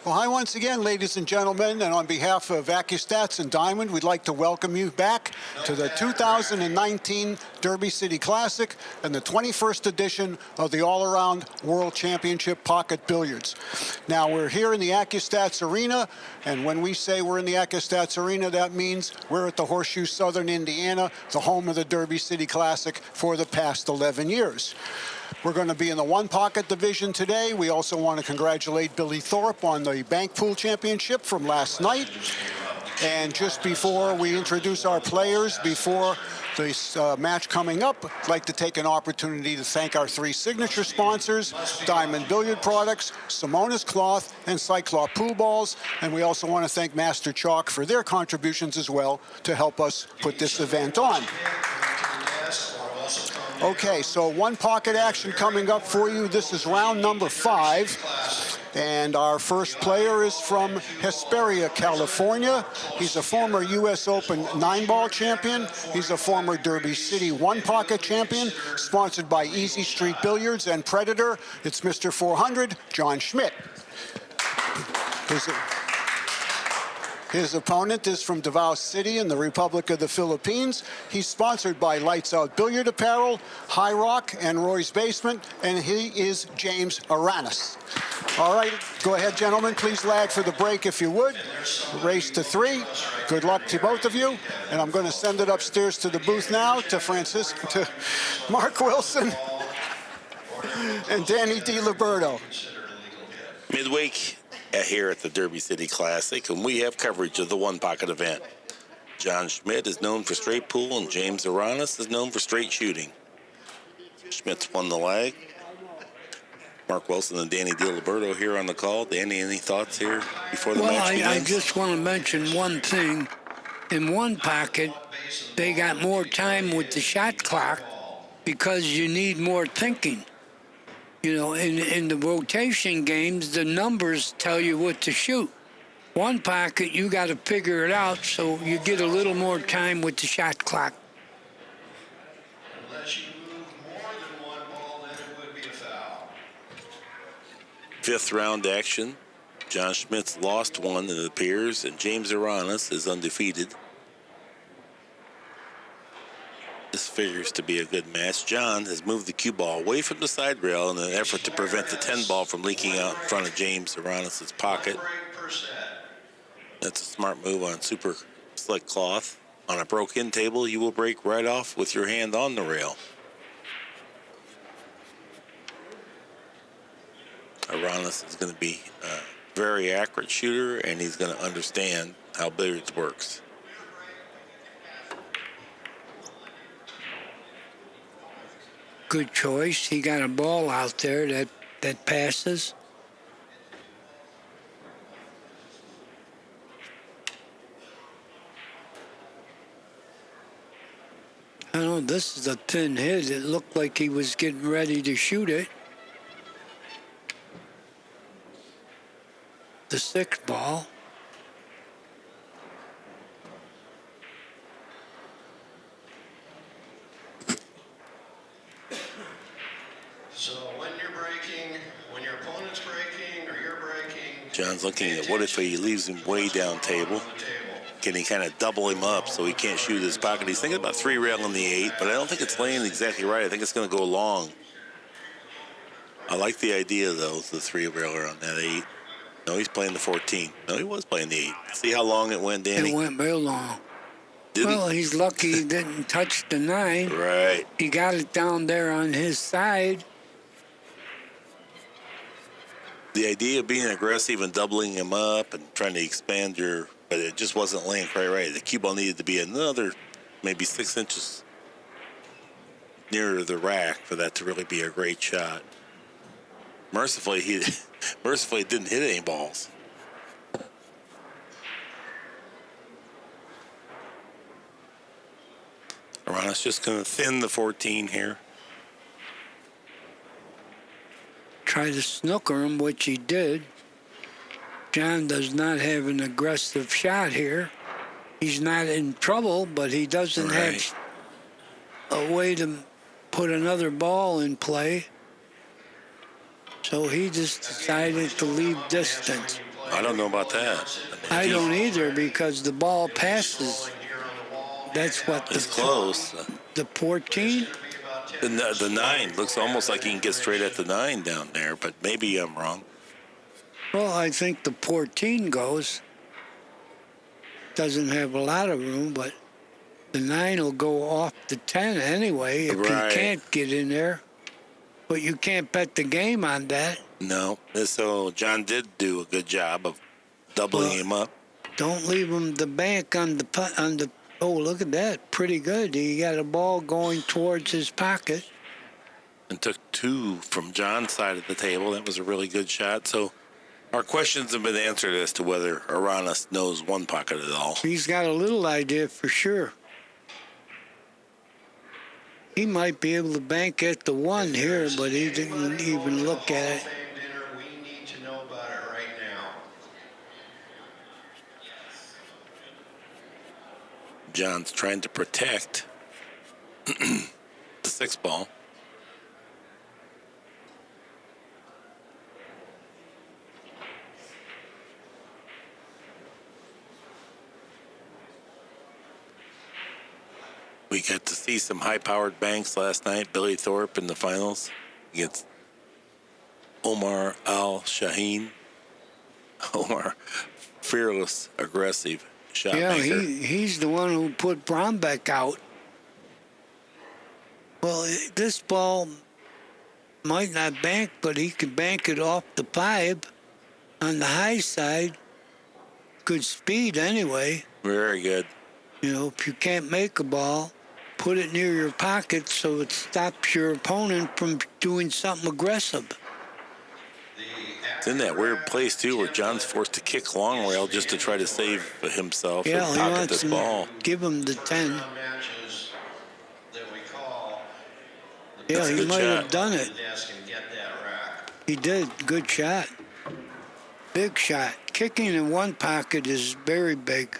Well, hi once again, ladies and gentlemen, and on behalf of Accu-Stats and Diamond, we'd like to welcome you back to the 2019 Derby City Classic and the 21st edition of the All-Around World Championship Pocket Billiards. Now, we're here in the Accu-Stats Arena, and when we say we're in the Accu-Stats Arena, that means we're at the Horseshoe Southern Indiana, the home of the Derby City Classic for the past 11 years. We're going to be in the one pocket division today. We also want to congratulate Billy Thorpe on the Bank Pool Championship from last night. And just before we introduce our players, before this match coming up, I'd like to take an opportunity to thank our three signature sponsors, Diamond Billiard Products, Simonis Cloth, and Cyclop Pool Balls. And we also want to thank Master Chalk for their contributions as well to help us put this event on. Okay, so one pocket action coming up for you. This is round number 5. And our first player is from Hesperia, California. He's a former U.S. Open 9-ball champion. He's a former Derby City one-pocket champion, sponsored by Easy Street Billiards and Predator. It's Mr. 400, John Schmidt. His opponent is from Davao City in the Republic of the Philippines. He's sponsored by Lights Out Billiard Apparel, High Rock, and Roy's Basement, and he is James Aranas. All right, go ahead, gentlemen. Please lag for the break if you would. Race to 3. Good luck to both of you. And I'm going to send it upstairs to the booth now to Mark Wilson and Danny DiLiberto. Midweek here at the Derby City Classic, and we have coverage of the one pocket event. John Schmidt is known for straight pool, and James Aranas is known for straight shooting. Schmidt's won the leg. Mark Wilson and Danny DiLiberto here on the call. Danny, any thoughts here before the match begins? I just want to mention one thing. In one pocket, they got more time with the shot clock because you need more thinking. You know, in the rotation games, the numbers tell you what to shoot. One pocket, you got to figure it out, so you get a little more time with the shot clock. Unless you move more than one ball, then it would be a foul. 5th round action. John Schmidt's lost one, it appears, and James Aranas is undefeated. This figures to be a good match. John has moved the cue ball away from the side rail in an effort to prevent the 10 ball from leaking out in front of James Aranas' pocket. That's a smart move on super slick cloth. On a broke-in table, you will break right off with your hand on the rail. Aranas is going to be a very accurate shooter, and he's going to understand how billiards works. Good choice. He got a ball out there that passes. I don't know, this is a thin hit. It looked like he was getting ready to shoot it. The 6th ball. So when you're breaking, when your opponent's breaking or you're breaking... John's looking at what if he leaves him way down table. Can he kind of double him up so he can't shoot his pocket? He's thinking about 3-railing the 8, but I don't think it's laying exactly right. I think it's going to go long. I like the idea, though, the 3-railer on that 8. No, he's playing the 14. No, he was playing the 8. See how long it went, Danny? It went real long. Well, he's lucky he didn't touch the 9. Right. He got it down there on his side. The idea of being aggressive and doubling him up and trying to expand your... But it just wasn't laying quite right. The cue ball needed to be another maybe 6 inches nearer the rack for that to really be a great shot. Mercifully, it didn't hit any balls. Aranas just going to thin the 14 here. Try to snooker him, which he did. John does not have an aggressive shot here. He's not in trouble, but he doesn't have a way to put another ball in play. So he just decided to leave distance. I don't know about that. I don't either, because the ball passes. That's what It's close. the 14. The 9 looks almost like he can get straight at the 9 down there, but maybe I'm wrong. Well, I think the 14 goes. Doesn't have a lot of room, but the 9 will go off the 10 anyway if Right. he can't get in there. But you can't bet the game on that. No. So John did do a good job of doubling him up. Don't leave him the bank on the putt on the. Oh, look at that! Pretty good. He got a ball going towards his pocket. And took 2 from John's side of the table. That was a really good shot. So our questions have been answered as to whether Aranas knows one pocket at all. He's got a little idea for sure. He might be able to bank at the 1 here, but he didn't even look at it. We need to know about it right now. John's trying to protect the 6 ball. We got to see some high-powered banks last night. Billy Thorpe in the finals against Omar Al-Shaheen. Omar, fearless, aggressive shot maker. He's the one who put Brombeck out. Well, this ball might not bank, but he could bank it off the pipe on the high side. Good speed anyway. Very good. You know, if you can't make a ball, put it near your pocket so it stops your opponent from doing something aggressive. It's in that weird place, too, where John's forced to kick long rail just to try to save himself and he pocket wants this to ball. give him the 10. Matches that we call. Yeah, That's a he good might shot. have done it. Desk and get that rack. He did. Good shot. Big shot. Kicking in one pocket is very big.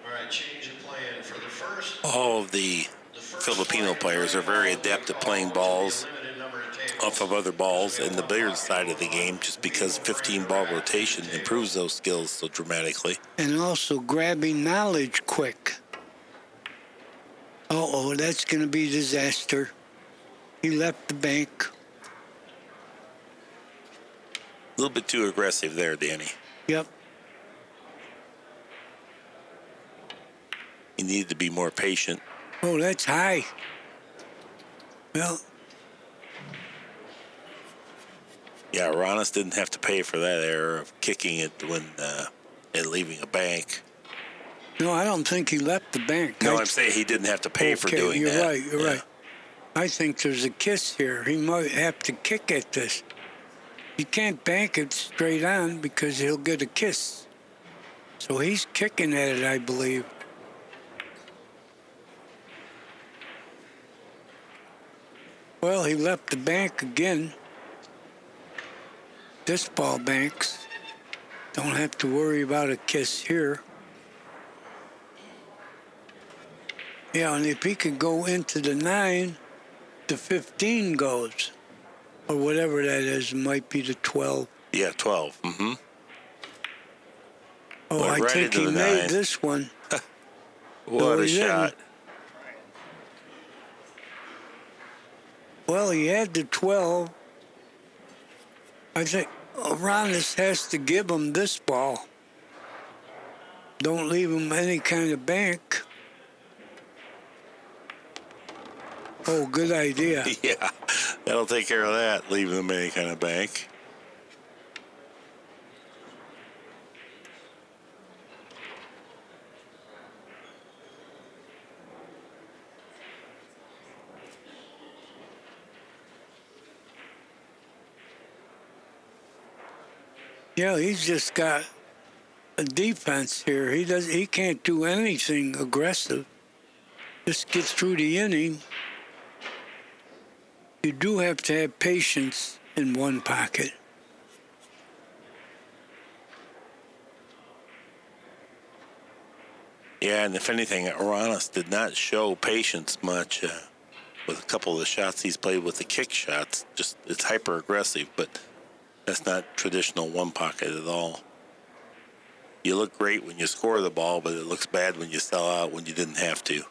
All right, change of plan for the first. All of the Filipino players are very adept at playing balls Limited number of tables. off of other balls in the billiard side of the game, just because 15-ball rotation improves those skills so dramatically. And also grabbing knowledge quick. Uh-oh, that's going to be a disaster. He left the bank. A little bit too aggressive there, Danny. Yep. You need to be more patient. Oh, that's high. Well, Yeah, Aranas didn't have to pay for that error of kicking it when and leaving a bank. no, I don't think he left the bank. No, I'm saying he didn't have to pay for doing you're that. right, you're Yeah. right. I think there's a kiss here. He might have to kick at this. You can't bank it straight on because he'll get a kiss. So he's kicking at it, I believe. Well, he left the bank again. This ball banks. Don't have to worry about a kiss here. Yeah, and if he could go into the 9, the 15 goes. Or whatever that is, it might be the 12. Yeah, 12. Mm-hmm. Oh, Went I right think into he the made 9. this one. What a he didn't. shot. Well, he had the 12. I think Aranas has to give him this ball. Don't leave him any kind of bank. Oh, good idea. Yeah, that'll take care of that, leaving them any kind of bank. Yeah, he's just got a defense here. He can't do anything aggressive. Just get through the inning. You do have to have patience in one pocket. Yeah, and if anything, Aranas did not show patience much with a couple of the shots he's played with the kick shots. Just it's hyper aggressive, but that's not traditional one pocket at all. You look great when you score the ball, but it looks bad when you sell out when you didn't have to.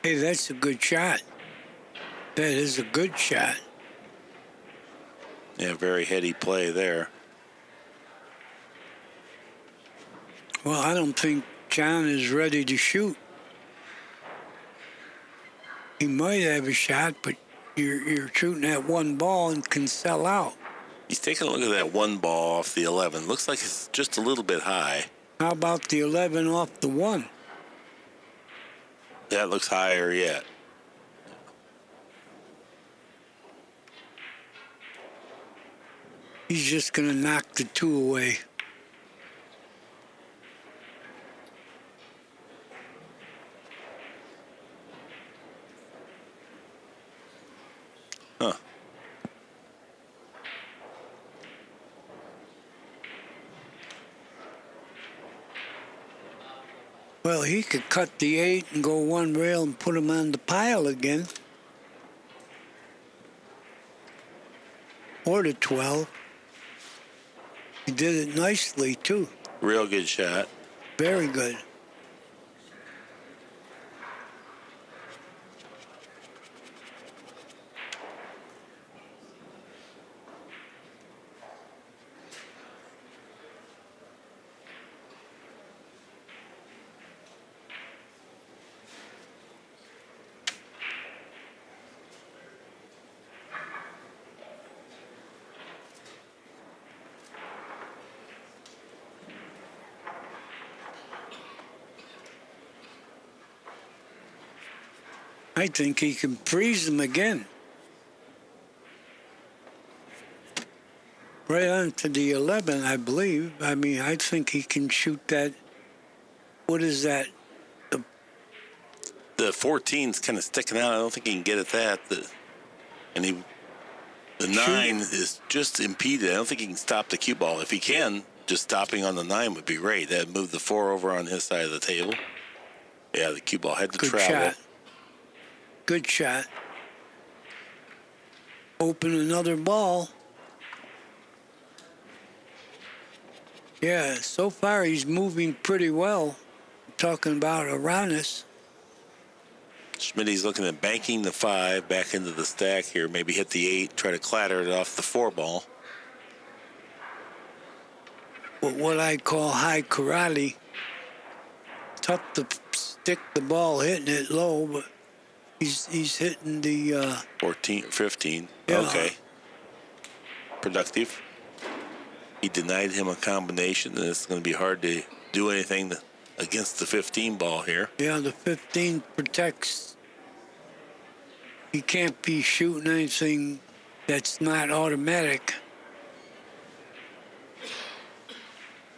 Hey, that's a good shot. That is a good shot. Yeah, very heady play there. Well, I don't think John is ready to shoot. He might have a shot, but you're shooting at one ball and can sell out. He's taking a look at that one ball off the 11. Looks like it's just a little bit high. How about the 11 off the 1? That looks higher yet. He's just going to knock the 2 away. Huh. Well, he could cut the 8 and go one rail and put him on the pile again. Or the 12. He did it nicely, too. Real good shot. Very good. I think he can freeze them again. Right on to the 11, I believe. I mean, I think he can shoot that. What is that? The 14's kind of sticking out. I don't think he can get at that. The 9 is just impeded. I don't think he can stop the cue ball. If he can, just stopping on the 9 would be great. That'd move the 4 over on his side of the table. Yeah, the cue ball had to Good travel. shot. Good shot. Open another ball. Yeah, so far he's moving pretty well. Talking about Aranas. Schmidt's looking at banking the 5 back into the stack here. Maybe hit the 8, try to clatter it off the 4 ball. What I call high karate. Tough to stick the ball, hitting it low, but he's hitting the 14, 15. Yeah. Okay. Productive. He denied him a combination, and it's going to be hard to do anything against the 15 ball here. Yeah, the 15 protects. He can't be shooting anything that's not automatic.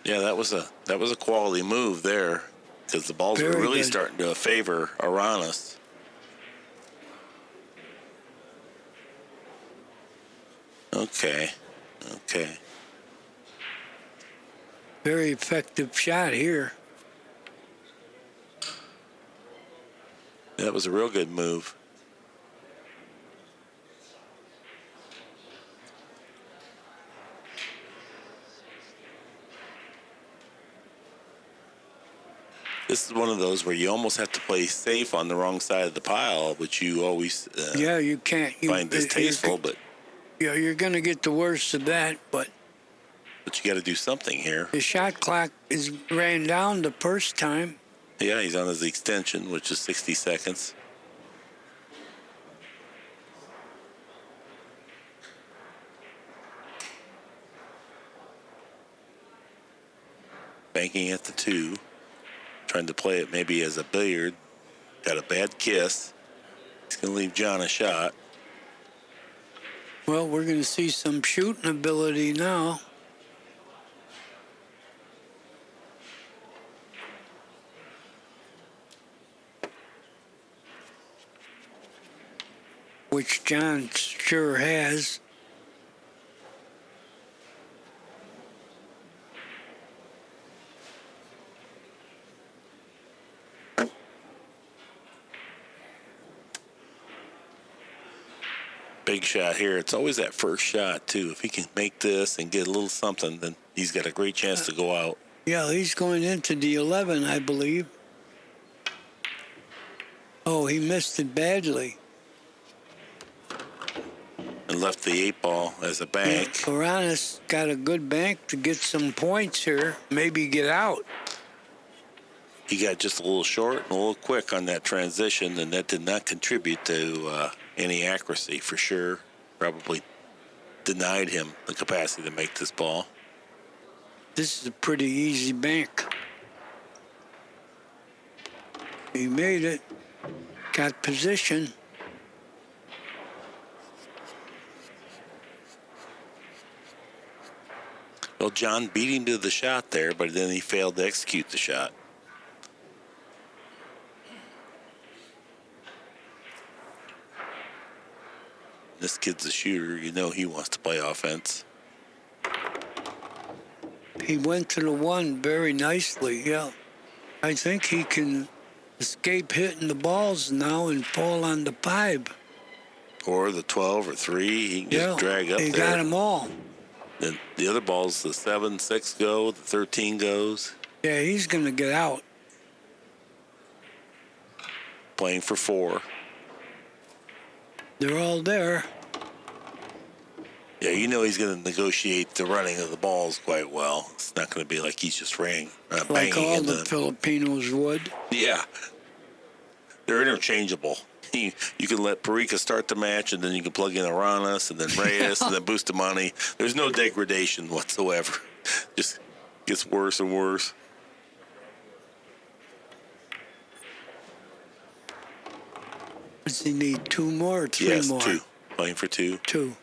Yeah, that was a quality move there, because the balls were Very really good. starting to favor Aranas. Okay. Very effective shot here. That was a real good move. This is one of those where you almost have to play safe on the wrong side of the pile, which you always Yeah, you can't. find distasteful, but Yeah, you're going to get the worst of that, but you got to do something here. the shot clock ran down the first time. Yeah, he's on his extension, which is 60 seconds. Banking at the 2. Trying to play it maybe as a billiard. Got a bad kiss. He's going to leave John a shot. Well, we're going to see some shooting ability now. which John sure has. Big shot here. It's always that first shot, too. If he can make this and get a little something, then he's got a great chance to go out. Yeah, he's going into the 11, I believe. Oh, he missed it badly. And left the 8-ball as a bank. Aranas got a good bank to get some points here, maybe get out. He got just a little short and a little quick on that transition, and that did not contribute to any accuracy for sure. Probably denied him the capacity to make this ball. This is a pretty easy bank. He made it, got position. Well, John beat him to the shot there, but then he failed to execute the shot. This kid's a shooter. You know he wants to play offense. He went to the 1 very nicely, yeah. I think he can escape hitting the balls now and fall on the 5. Or the 12 or 3. He can just drag up he there. got them all. Then the other balls, the 7, 6 go, the 13 goes. Yeah, he's going to get out. Playing for 4. They're all there. Yeah, you know he's going to negotiate the running of the balls quite well. It's not going to be like he's just banging Like all in the Filipinos would. Yeah. They're interchangeable. You can let Perica start the match, and then you can plug in Aranas, and then Reyes, and then Bustamante. There's no degradation whatsoever. Just gets worse and worse. Does he need 2 more or 3 more? Yes, 2. Playing for 2. 2.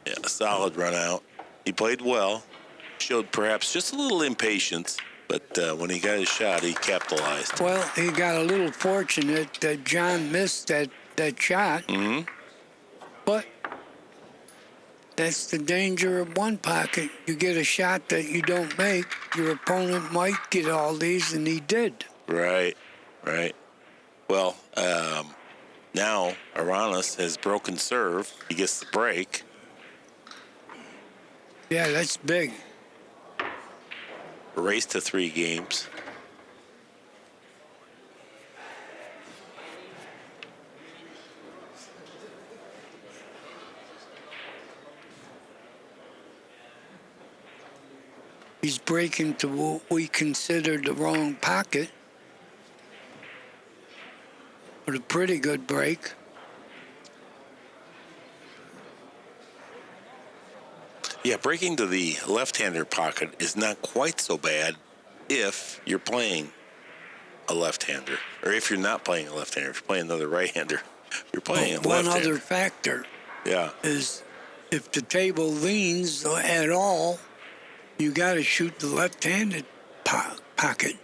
Yeah, a solid run out. He played well. Showed perhaps just a little impatience, but when he got his shot, he capitalized. Well, he got a little fortunate that John missed that shot. Mm-hmm. But that's the danger of one pocket. You get a shot that you don't make, your opponent might get all these, and he did. Right. Well, now Aranas has broken serve. He gets the break. Yeah, that's big. Race to 3 games. He's breaking to what we consider the wrong pocket. But a pretty good break. Yeah, breaking to the left-hander pocket is not quite so bad if you're playing a left-hander, or if you're not playing a left-hander. If you're playing another right-hander, you're playing a One left-hander. other factor Yeah. is if the table leans at all, you got to shoot the left-handed pocket.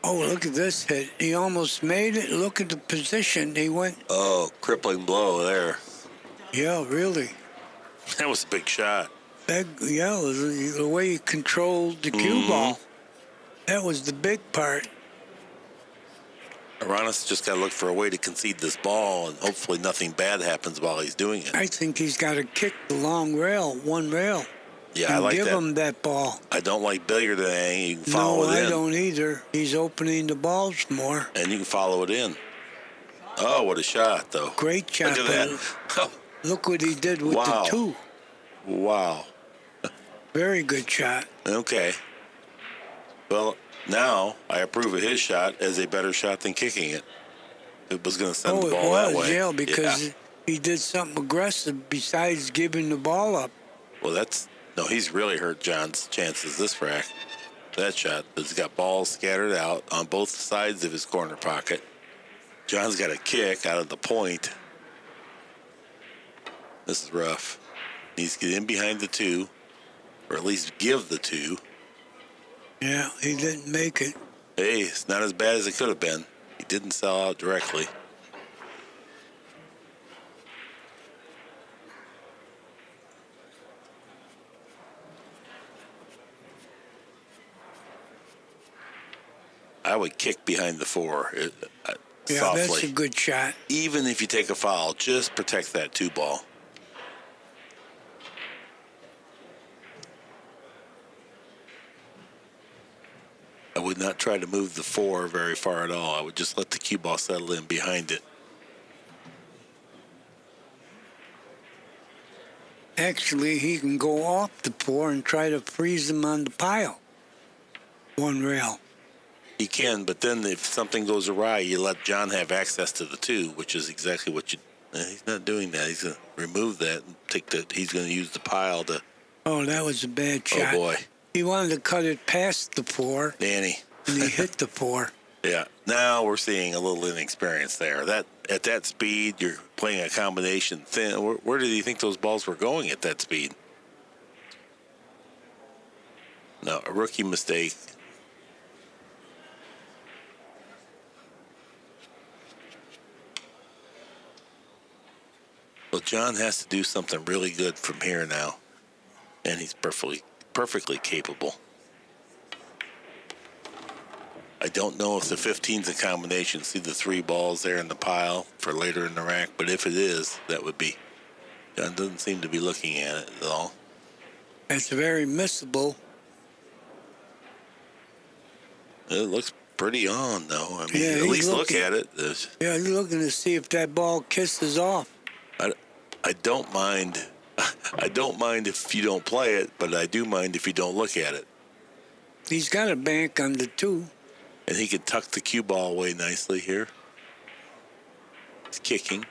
Oh, look at this hit. He almost made it. Look at the position. He went. Oh, crippling blow there. Yeah, really. That was a big shot. Yeah, it was the way he controlled the cue ball. That was the big part. Aranas just got to look for a way to concede this ball, and hopefully nothing bad happens while he's doing it. I think he's got to kick the long rail, one rail. Yeah, and I like give that. him that ball. I don't like billiard hang. You can follow No, it in. I don't either. He's opening the balls more. And you can follow it in. Oh, what a shot, though. Great shot. Look at that. Oh, Look what he did with Wow. the 2. wow. Very good shot. Okay. Well, now I approve of his shot as a better shot than kicking it. It was going to send the It ball was, that way. yeah, because he did something aggressive besides giving the ball up. Well, he's really hurt John's chances this rack. That shot has got balls scattered out on both sides of his corner pocket. John's got a kick out of the point. This is rough. He needs to get in behind the 2, or at least give the 2. Yeah, he didn't make it. Hey, it's not as bad as it could have been. He didn't sell out directly. I would kick behind the 4 Yeah, softly. that's a good shot. Even if you take a foul, just protect that 2 ball. I would not try to move the 4 very far at all. I would just let the cue ball settle in behind it. Actually, he can go off the 4 and try to freeze him on the pile. 1 rail. He can, but then if something goes awry, you let John have access to the 2, which is exactly what you. He's not doing that. He's going to remove that and take the. He's going to use the pile to. Oh, that was a bad shot. Oh boy, He wanted to cut it past the 4, Danny. and he hit the 4. Yeah. Now we're seeing a little inexperience there. That at that speed, you're playing a combination thin. Where did you think those balls were going at that speed? No, a rookie mistake. Well, John has to do something really good from here now, and he's perfectly capable. I don't know if the 15's a combination. See the 3 balls there in the pile for later in the rack, but if it is, that would be. John doesn't seem to be looking at it at all. It's very missable. It looks pretty on, though. I mean, Yeah, at he's least look looking- at it. Yeah, he's looking to see if that ball kisses off. I don't mind. I don't mind if you don't play it, but I do mind if you don't look at it. He's got a bank on the 2. And he could tuck the cue ball away nicely here. He's kicking.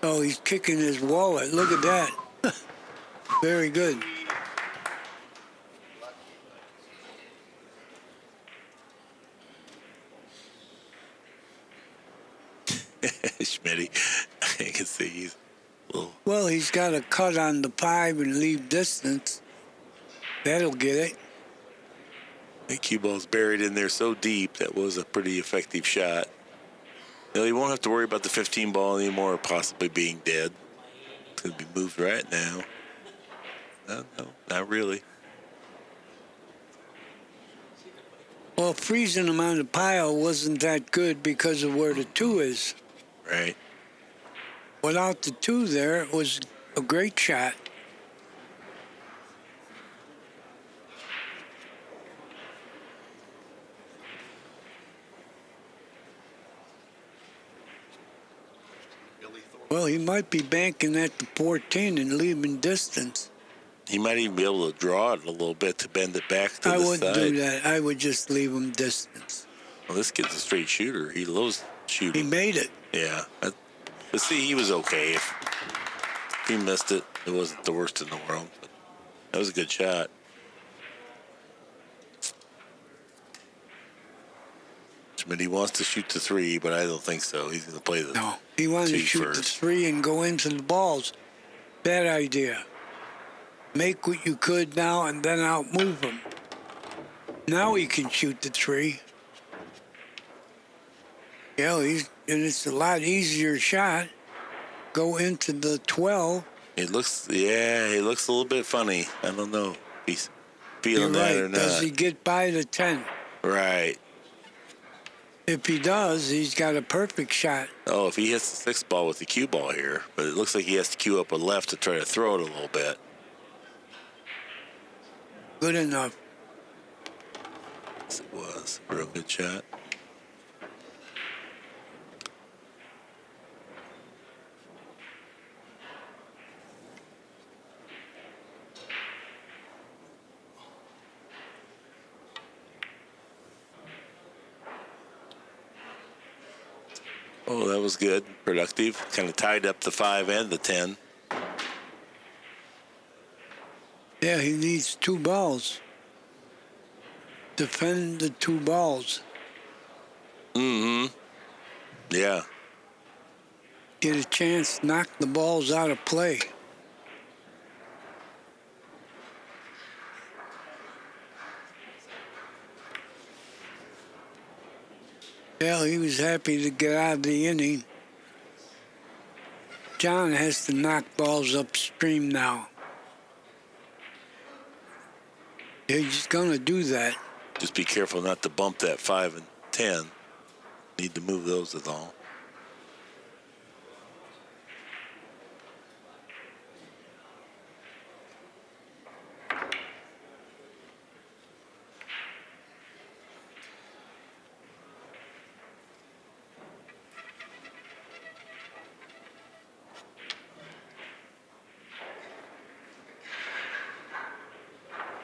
Oh, he's kicking his wallet. Look at that. Very good. Schmitty, I can see he's a little. Well, he's got a cut on the 5 and leave distance. That'll get it. The cue ball's buried in there so deep. That was a pretty effective shot. You know, you won't have to worry about the 15 ball anymore possibly being dead. It's going to be moved right now. No, not really. Well, freezing him on the pile wasn't that good because of where the 2 is. Right. Without the 2 there, it was a great shot. Well, he might be banking at the 14 and leaving distance. He might even be able to draw it a little bit to bend it back to I the wouldn't side. do that. I would just leave him distance. Well, this kid's a straight shooter. He loves He shooting. made it. Yeah. But see, he was okay. If he missed it, it wasn't the worst in the world. But that was a good shot. Schmidt, he wants to shoot the 3, but I don't think so. He's going to play the No, he wanted to 2 shoot the first. 3 and go into the balls. Bad idea. Make what you could now and then outmove him. Now he can shoot the 3. Yeah, and it's a lot easier shot. Go into the 12. He looks a little bit funny. I don't know if he's feeling You're that right. or not. Does he get by the 10? Right. If he does, he's got a perfect shot. Oh, if he hits the 6 ball with the cue ball here, but it looks like he has to cue up a left to try to throw it a little bit. Good enough. Yes, it was a real good shot. Oh, that was good. Productive. Kind of tied up the 5 and the 10. Yeah, he needs 2 balls. Defend the 2 balls. Mm-hmm. Yeah. Get a chance to knock the balls out of play. Well, he was happy to get out of the inning. John has to knock balls upstream now. He's going to do that. Just be careful not to bump that 5 and 10. Need to move those at all.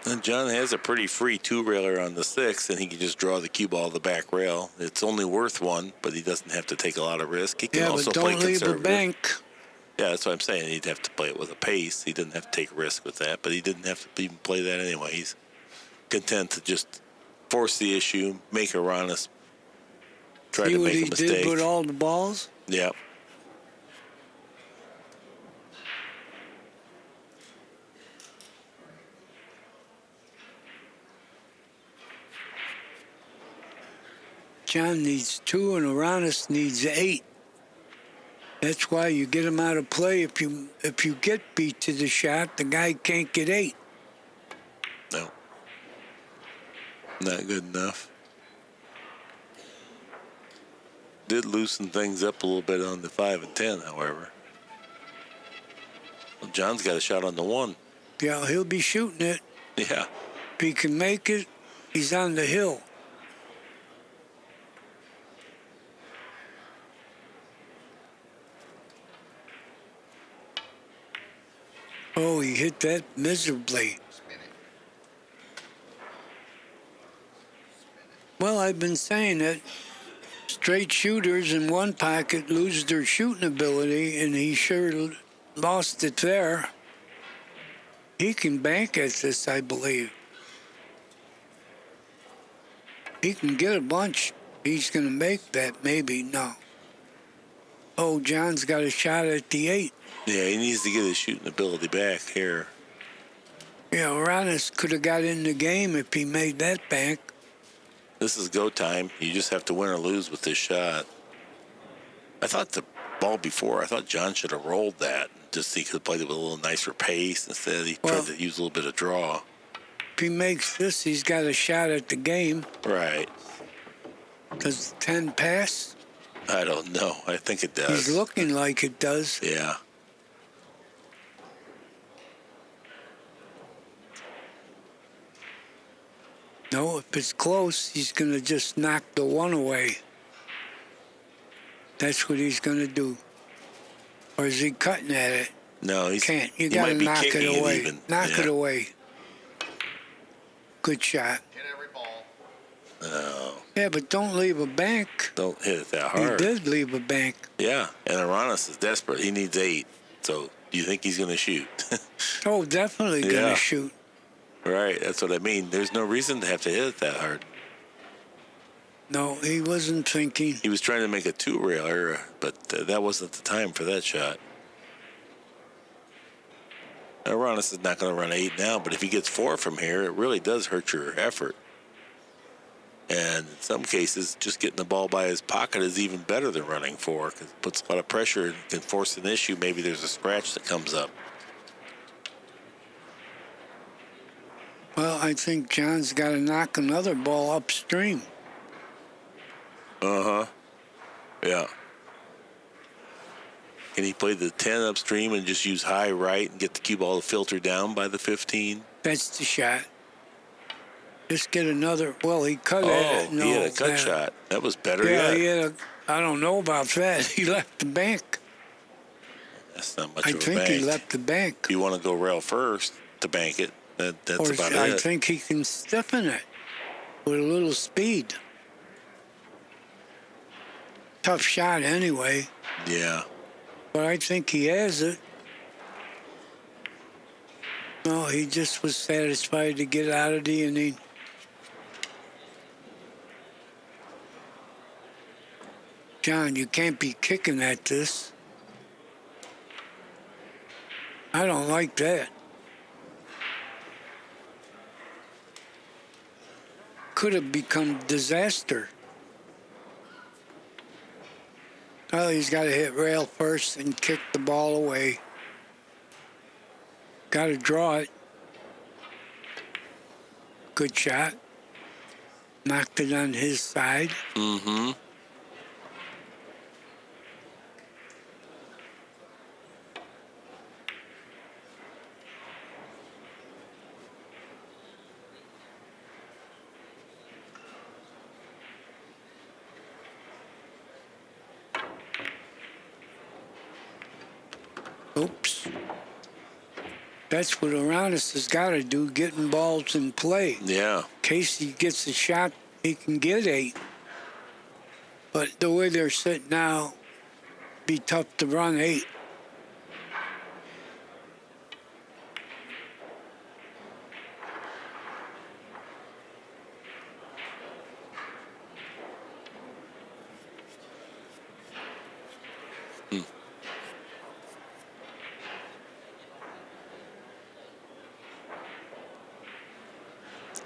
And John has a pretty free two-railer on the 6, and he can just draw the cue ball to the back rail. It's only worth one, but he doesn't have to take a lot of risk. He can Yeah, also but play don't leave a conservative. bank. Yeah, that's what I'm saying. He'd have to play it with a pace. He didn't have to take a risk with that, but he didn't have to even play that anyway. He's content to just force the issue, make Aranas try See to what make he a mistake. did with all the balls? Yeah. John needs 2 and Aranas needs 8. That's why you get him out of play. If you get beat to the shot, the guy can't get 8. No. Not good enough. Did loosen things up a little bit on the 5 and 10, however. Well, John's got a shot on the 1. Yeah, he'll be shooting it. Yeah. If he can make it, he's on the hill. Oh, he hit that miserably. Well, I've been saying that straight shooters in one pocket lose their shooting ability, and he sure lost it there. He can bank at this, I believe. He can get a bunch. He's going to make that, maybe. No. Oh, John's got a shot at the 8. Yeah, he needs to get his shooting ability back here. Yeah, Aranas could have got in the game if he made that bank. This is go time. You just have to win or lose with this shot. I thought the ball before, I thought John should have rolled that. Just so he could have played it with a little nicer pace. Instead, he tried to use a little bit of draw. If he makes this, he's got a shot at the game. Right. Does 10 pass? I don't know. I think it does. He's looking like it does. Yeah. No, if it's close, he's going to just knock the 1 away. That's what he's going to do. Or is he cutting at it? No, he Can't. You he got to might be knock kicking it away. even. Knock Yeah. it away. Good shot. Hit every ball. No, Yeah, but don't leave a bank. don't hit it that He hard. did leave a bank. Yeah, and Aranas is desperate. He needs 8. So do you think he's going to shoot? Oh, definitely going Yeah. to shoot. Right, that's what I mean. There's no reason to have to hit it that hard. No, he wasn't thinking. He was trying to make a two-railer, but that wasn't the time for that shot. Aranas is not going to run 8 now, but if he gets 4 from here, it really does hurt your effort. And in some cases, just getting the ball by his pocket is even better than running 4 because it puts a lot of pressure and can force an issue. Maybe there's a scratch that comes up. Well, I think John's got to knock another ball upstream. Uh-huh. Yeah. Can he play the 10 upstream and just use high right and get the cue ball to filter down by the 15? That's the shot. Just get another. Well, he cut it. No, he had a cut shot. That was better Yeah, yet. he had a. I don't know about that. He left the bank. That's not much I of a think bank. he left the bank. If you want to go rail first to bank it, that's Or about I it. think he can stiffen it with a little speed. Tough shot anyway, Yeah. but I think he has it. No, he just was satisfied to get out of the inning. John, you can't be kicking at this. I don't like that. Could have become disaster. Well, he's got to hit rail first and kick the ball away. Got to draw it. Good shot. knocked it on his side. Mm-hmm. Oops. That's what Aranas has got to do, getting balls in play. Yeah. In case he gets a shot, he can get 8. But the way they're sitting now, be tough to run 8. Hmm.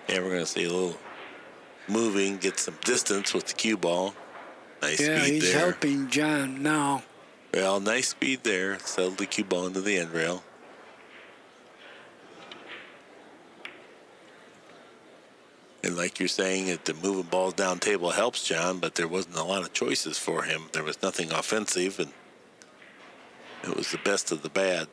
Yeah, we're going to see a little moving, get some distance with the cue ball. Nice Yeah, speed he's there. helping John now. Well, nice speed there. Settled the cue ball into the end rail. And like you're saying, the moving balls down table helps John, but there wasn't a lot of choices for him. There was nothing offensive, and it was the best of the bad.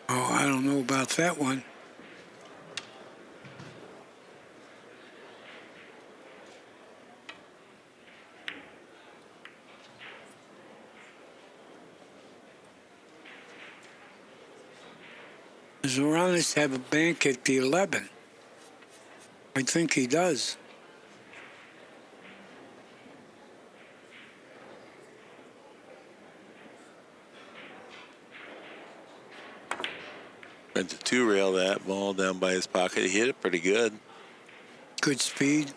Oh, I don't know about that one. Does Aranas have a bank at the 11? I think he does. Went to 2-rail that ball down by his pocket. He hit it pretty good. Good speed.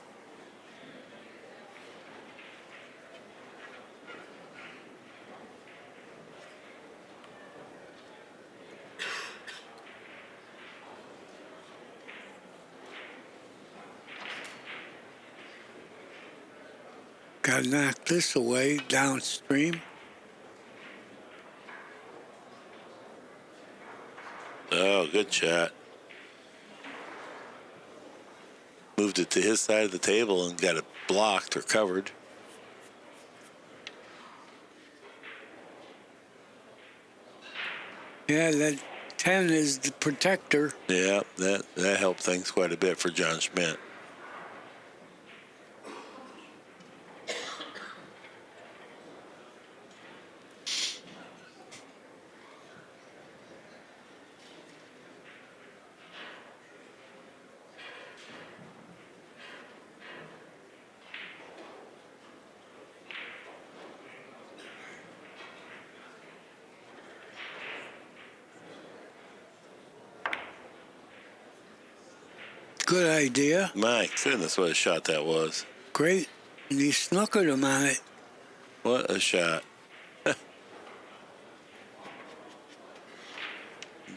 Got to knock this away downstream. Oh, good shot. Moved it to his side of the table and got it blocked or covered. Yeah, that 10 is the protector. Yeah, that helped things quite a bit for John Schmidt. Good idea. My goodness, what a shot that was. Great. And he snookered him on it. What a shot.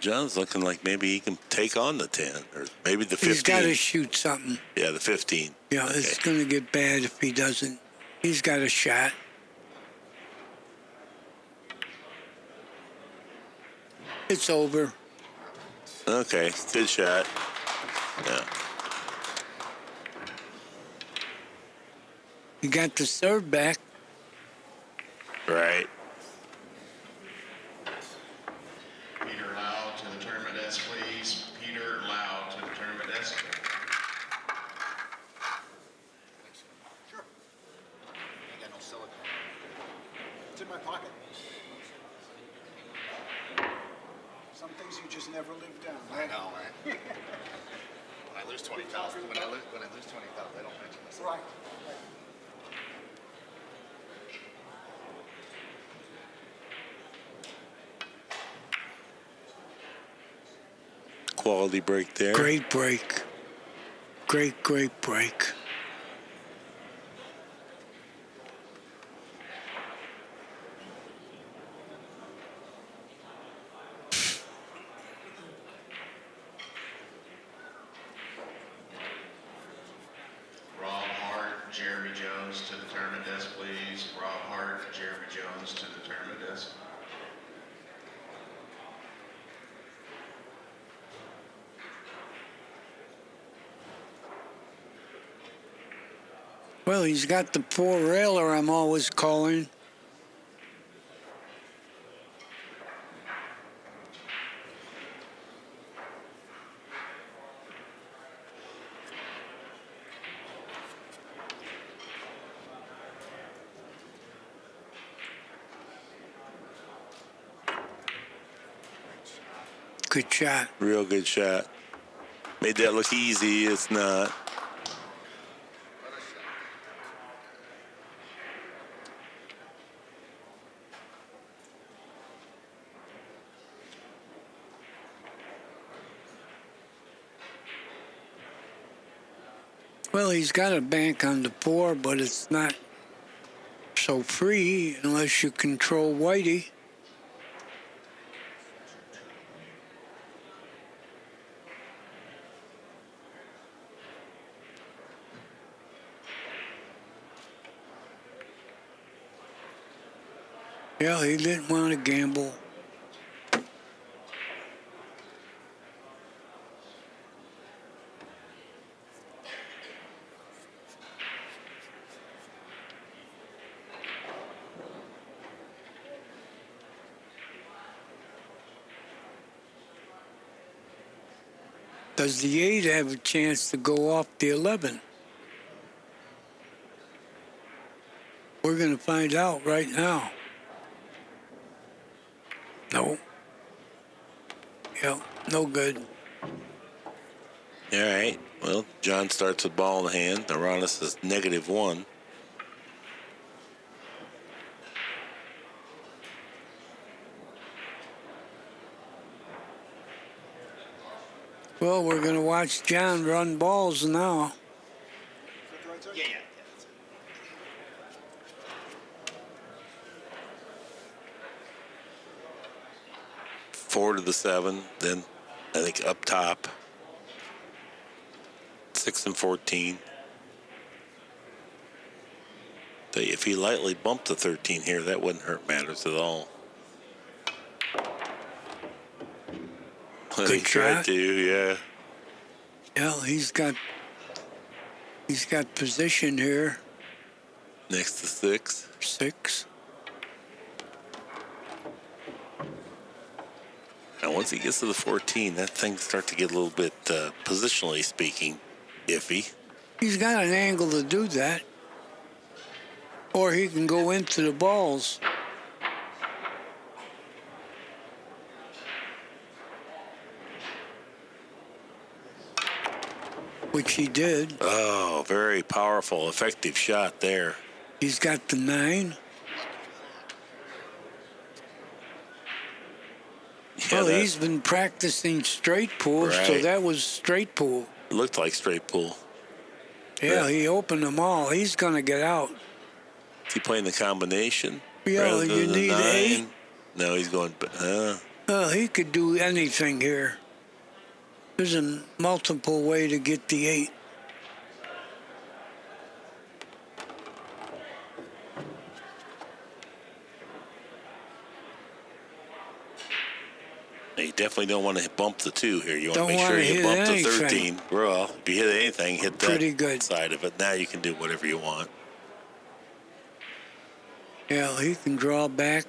John's looking like maybe he can take on the 10 or maybe the 15. He's got to shoot something. Yeah, the 15. Yeah, Okay. it's going to get bad if he doesn't. He's got a shot. It's over. Okay, good shot. Yeah. He got the serve back. Right. Peter Lau to the tournament desk, please. Peter Lau to the tournament desk. Sure. I got no silicone. It's in my pocket. Some things you just never live down. I know, right? When I lose 20,000, when I lose 20,000, I don't mention this. Right. Quality break there. Great break. Great break. Jones to the tournament desk, please. Rob Hart and Jeremy Jones to the tournament desk. Well, he's got the four-railer I'm always calling. Good shot. Real good shot. Made that look easy. It's not. Well, he's got a bank on the four, but it's not so free unless you control Whitey. Yeah, he didn't want to gamble. Does the 8 have a chance to go off the 11? We're going to find out right now. No. Yep, no good. All right. Well, John starts with ball in hand. Aranas is -1. Well, we're going to watch John run balls now. Yeah. 4 to the 7. Then I think up top. 6 and 14. If he lightly bumped the 13 here, that wouldn't hurt matters at all. But Good he tried shot. to, yeah. Yeah, he's got position here. Next to 6. 6. Now, once he gets to the 14, that thing starts to get a little bit, positionally speaking, iffy. He's got an angle to do that. Or he can go into the balls. Which he did. Oh, very powerful, effective shot there. He's got the 9. Yeah, Well, that he's been practicing straight pool, so Right. that was straight pool. looked like straight pool. Yeah, he opened them all. He's going to get out. Is he playing the combination? Yeah, rather you than the need 9? 8. No, he's going, Well, he could do anything here. There's a multiple way to get the 8. you definitely don't want to bump the 2 here. You want Don't to make sure wanna you hit bump the anything. 13. Well, if you hit anything, hit that Pretty good. side of it. Now you can do whatever you want. Yeah, he can draw back,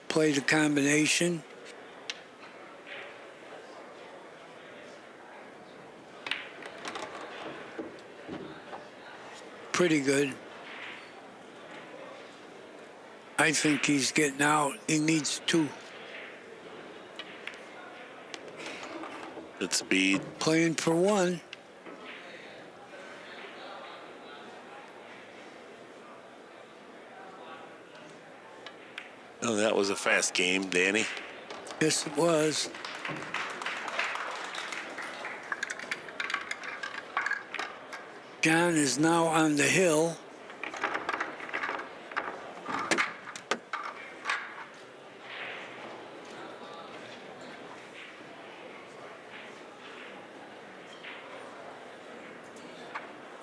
play the combination. Pretty good. I think he's getting out. He needs 2. Good speed. Playing for 1. Oh, that was a fast game, Danny. Yes, it was. John is now on the hill.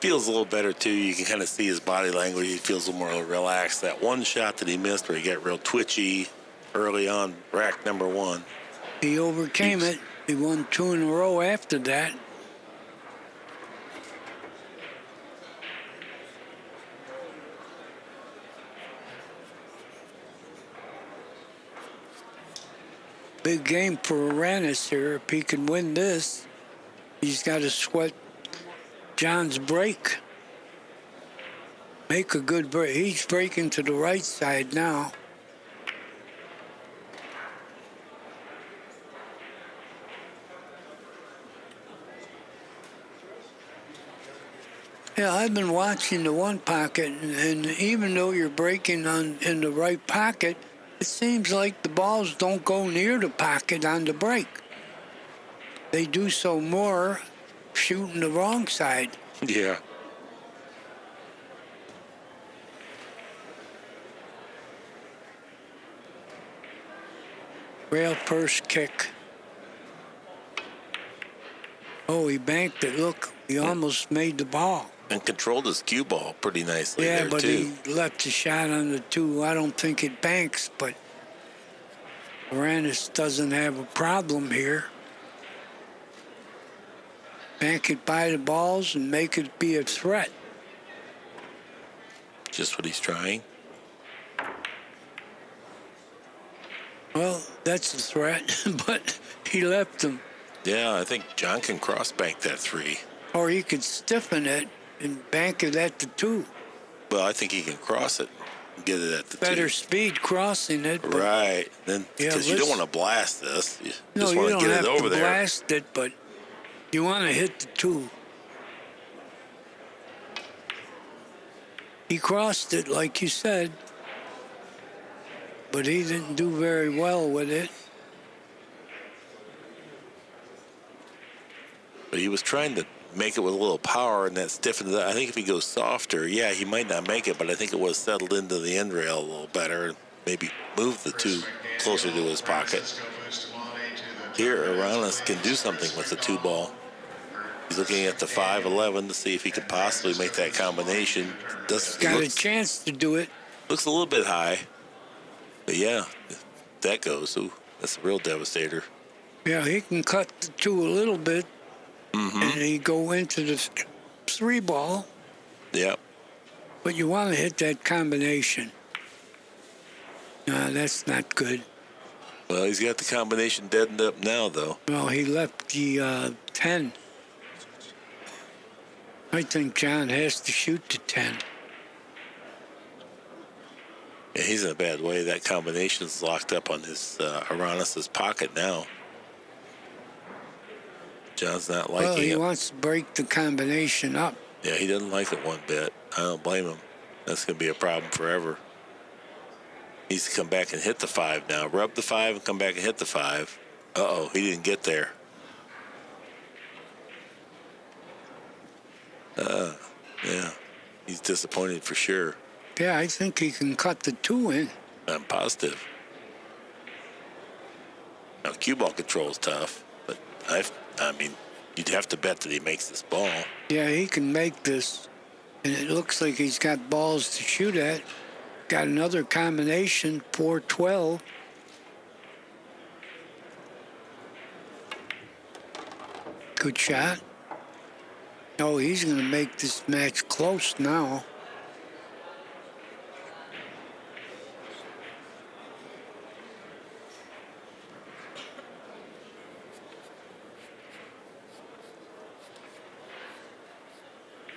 Feels a little better too. You can kind of see his body language. He feels a little more relaxed. That one shot that he missed where he got real twitchy early on, rack number one. He overcame it. He won 2 in a row after that. Big game for Aranas here. If he can win this, he's got to sweat John's break. Make a good break. He's breaking to the right side now. Yeah, I've been watching the one pocket, and even though you're breaking in the right pocket, it seems like the balls don't go near the pocket on the break. They do so more shooting the wrong side. Yeah. Rail first kick. Oh, he banked it. Look, he almost made the ball. And controlled his cue ball pretty nicely Yeah, there, but too. he left the shot on the 2. I don't think it banks, but Aranas doesn't have a problem here. Bank it by the balls and make it be a threat. Just what he's trying. Well, that's a threat, but he left him. Yeah, I think John can cross bank that 3. Or he could stiffen it and bank it at the 2. Well, I think he can cross it and get it at the Better 2. speed crossing it. But Right. Then, Yeah, because you don't let's- want to blast this. You no, just you want don't to get have it over to there. blast it, but you want to hit the 2. He crossed it, like you said, but he didn't do very well with it. But he was trying to make it with a little power, and that stiffened it up. I think if he goes softer, yeah, he might not make it, but I think it was settled into the end rail a little better and maybe move the 2 closer to his pocket. Here, Aranas can do something with the 2 ball. He's looking at the 5-11 to see if he could possibly make that combination. Got a chance to do it. Looks a little bit high. But yeah, if that goes. Ooh, that's a real devastator. Yeah, he can cut the 2 a little bit, and he go into the 3 ball, Yep. but you want to hit that combination. No, that's not good. Well, he's got the combination deadened up now, though. Well, he left the 10. I think John has to shoot the 10. Yeah, he's in a bad way. That combination's locked up on his Aranas' pocket now. John's not liking Well, he it. wants to break the combination up. Yeah, he doesn't like it one bit. I don't blame him. That's going to be a problem forever. He needs to come back and hit the 5 now. Rub the 5 and come back and hit the 5. Uh-oh, he didn't get there. Yeah, he's disappointed for sure. Yeah, I think he can cut the 2 in. I'm positive. Now, cue ball control is tough, but I mean, you'd have to bet that he makes this ball. Yeah, he can make this, and it looks like he's got balls to shoot at. Got another combination, 4-12. Good shot. Oh, he's going to make this match close now.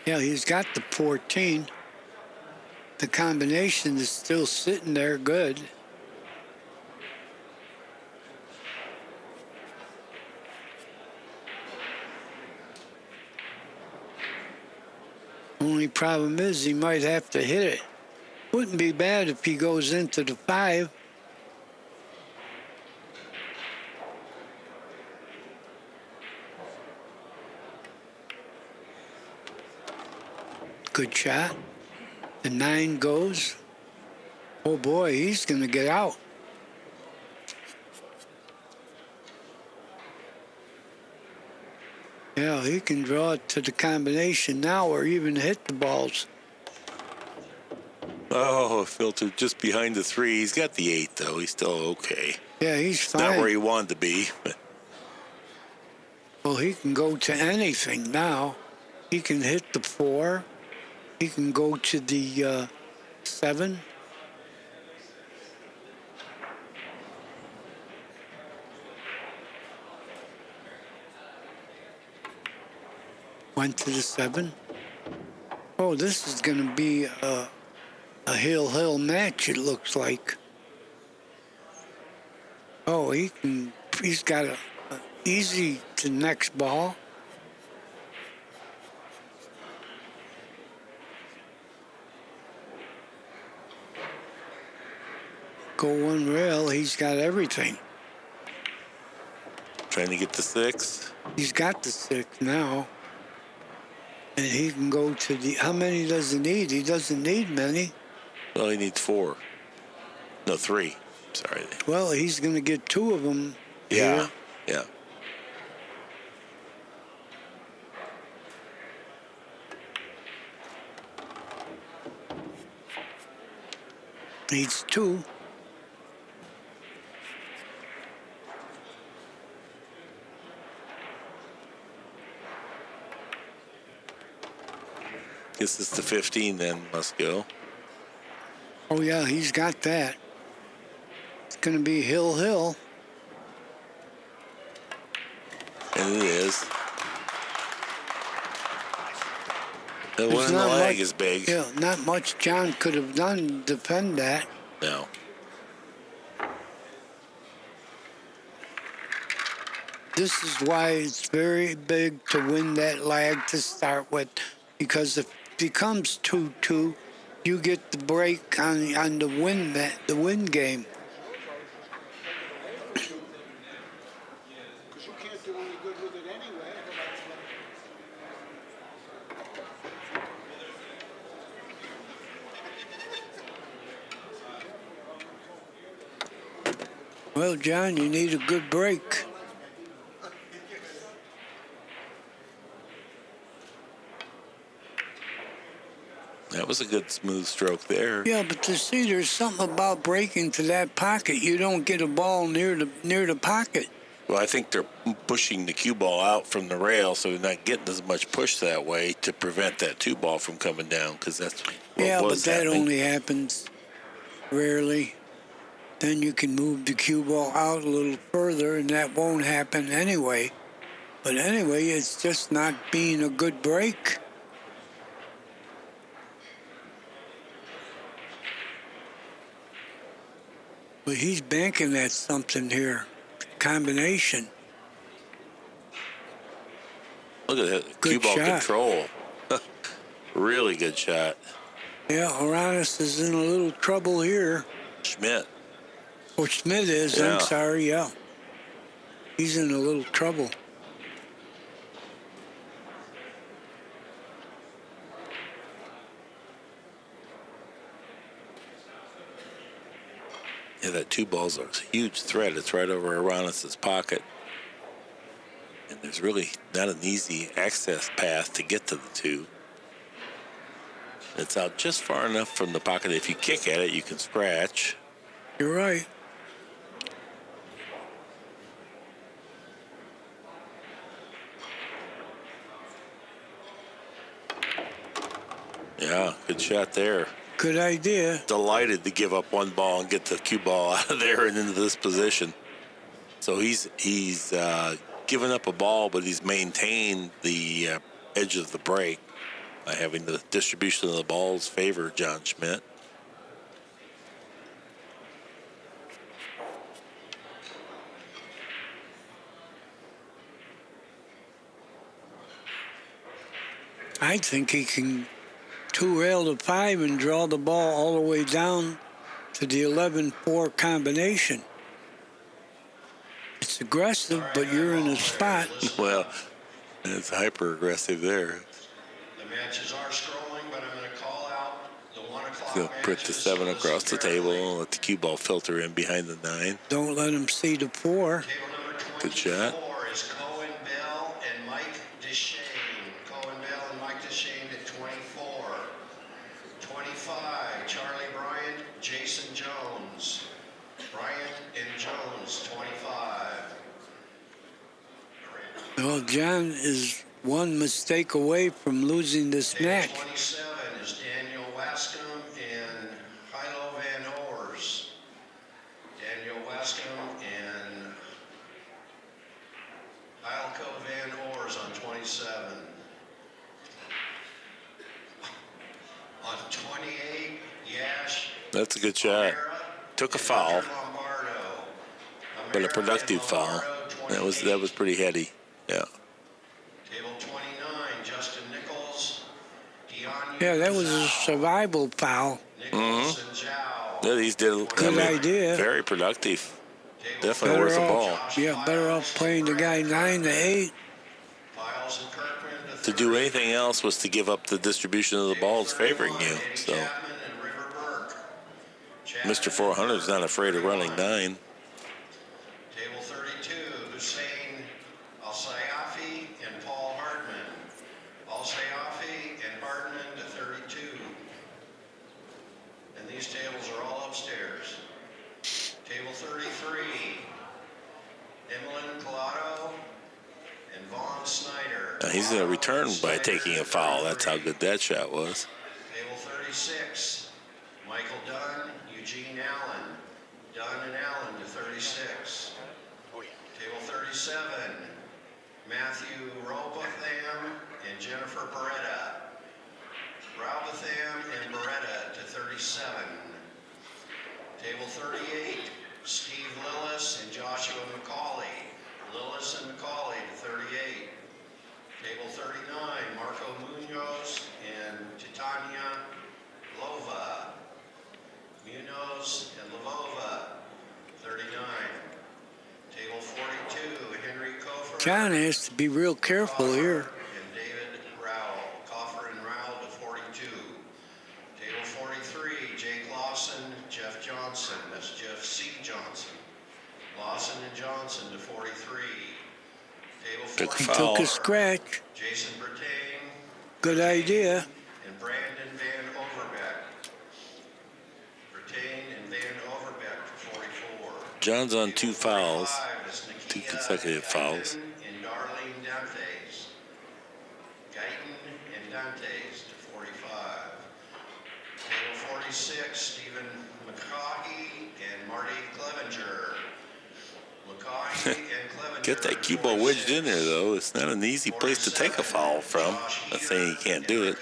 Yeah, he's got the 14. The combination is still sitting there good. Only problem is he might have to hit it. Wouldn't be bad if he goes into the 5. Good shot. The 9 goes. Oh boy, he's going to get out. Yeah, he can draw it to the combination now or even hit the balls. Oh, filtered just behind the 3. He's got the 8, though. He's still okay. Yeah, he's Not fine. where he wanted to be. Well, he can go to anything now. He can hit the 4. He can go to the 7. Went to the 7. Oh, this is going to be a hill match, it looks like. Oh, he's got a easy to next ball. Go one rail, he's got everything. Trying to get the 6. He's got the 6 now. And he can go to the, how many does he need? He doesn't need many. Well, he needs 4. No, 3. Sorry. Well, he's going to get 2 of them Yeah. here. Yeah. Needs 2. Guess it's the 15 then, must go. Oh, yeah, he's got that. It's going to be hill. And it is. The There's one in the not leg much- is big. Yeah, not much John could have done to defend that. No. This is why it's very big to win that lag to start with, because if it becomes 2-2, you get the break on the win game. Because you can't do any good with it anyway. Well, John, you need a good break. That was a good smooth stroke there. Yeah, but to see, there's something about breaking to that pocket. You don't get a ball near the pocket. Well, I think they're pushing the cue ball out from the rail, so they're not getting as much push that way to prevent that 2 ball from coming down, because that's what Yeah, but was that happening. only happens rarely. Then you can move the cue ball out a little further, and that won't happen anyway. But anyway, it's just not being a good break. But he's banking at something here. Combination. Look at that Good cue ball shot. control. Really good shot. Yeah, Aranas is in a little trouble here. Schmidt. Oh, Schmidt is. Yeah. I'm sorry, yeah. He's in a little trouble. Yeah, that 2 ball's a huge threat. It's right over Aranas' pocket. And there's really not an easy access path to get to the 2. It's out just far enough from the pocket. If you kick at it, you can scratch. You're right. Yeah, good shot there. Good idea. Delighted to give up 1 ball and get the cue ball out of there and into this position. So he's given up a ball, but he's maintained the edge of the break by having the distribution of the balls favor John Schmidt. I think he can 2 rail to 5 and draw the ball all the way down to the 11-4 combination. It's aggressive, but you're in a spot. Well, it's hyper aggressive there. The matches are scrolling, but I'm going to call out the 1 o'clock He'll put the matches. 7 So across this the is table currently and let the cue ball filter in behind the 9. Don't let him see the 4. Table number Good shot. 24 is Cohen Bell and Mike Well, John is one mistake away from losing this Table match. 27 is Daniel Wascom and Hilo Van Oors. Daniel Wascom and Hilco Van Oors on 27. On 28, Yash. That's a good shot. O'Hara Took a and foul, Hunter Lombardo. but a O'Hara productive and foul. Lombardo, That was pretty heady. Yeah. Table 29, Justin Nichols. Deon Yeah, that was a Zhao. survival foul. Nichols and Zhao. Yeah, these did. Good idea. Very productive. Table Definitely worth the Better ball. off, yeah, better off playing the guy 9 to 8. Files and Kirkman To do anything else was to give up the distribution of the balls favoring you. So Mr. 400 is not afraid of running 9. Table 32, Hussein Al-Sayafi and Paul Hardman. Al-Sayafi and Hardman to 32. And these tables are all upstairs. Table 33, Emlyn Collado and Vaughn Snyder. Now he's going to return by taking a foul. That's how good that shot was. Table 36, Michael Dunn, Eugene Allen. Dunn and Allen to 36. Table 37, Matthew Robotham and Jennifer Beretta. Robotham and Beretta to 37. Table 38, Steve Lillis and Joshua McCauley. Lillis and McCauley to 38. Table 39, Marco Munoz and Titania Lova. Munoz and Lavova, 39. Table 42, Henry Kofer. John has to be real careful here. And David Rowell. Coffer and Rowell to 42. Table 43, Jake Lawson, Jeff Johnson. That's Jeff C. Johnson. Lawson and Johnson to 43. Table Took a 44, He foul. took a scratch. Jason Bertang Good idea. and Brandon Van Overbeck. Bertang and Van Overbeck to 44. John's on 2 fouls. 45 is 2 Nakia consecutive fouls. Guyton and Darlene Dantes. Guyton and Dantes to 45. Table 46, Stephen McCaughey and Marty Clevenger. McCaughey and Clevenger. Get that cue ball wedged in there, though. It's not an easy place to take a foul from. Not saying you can't do it.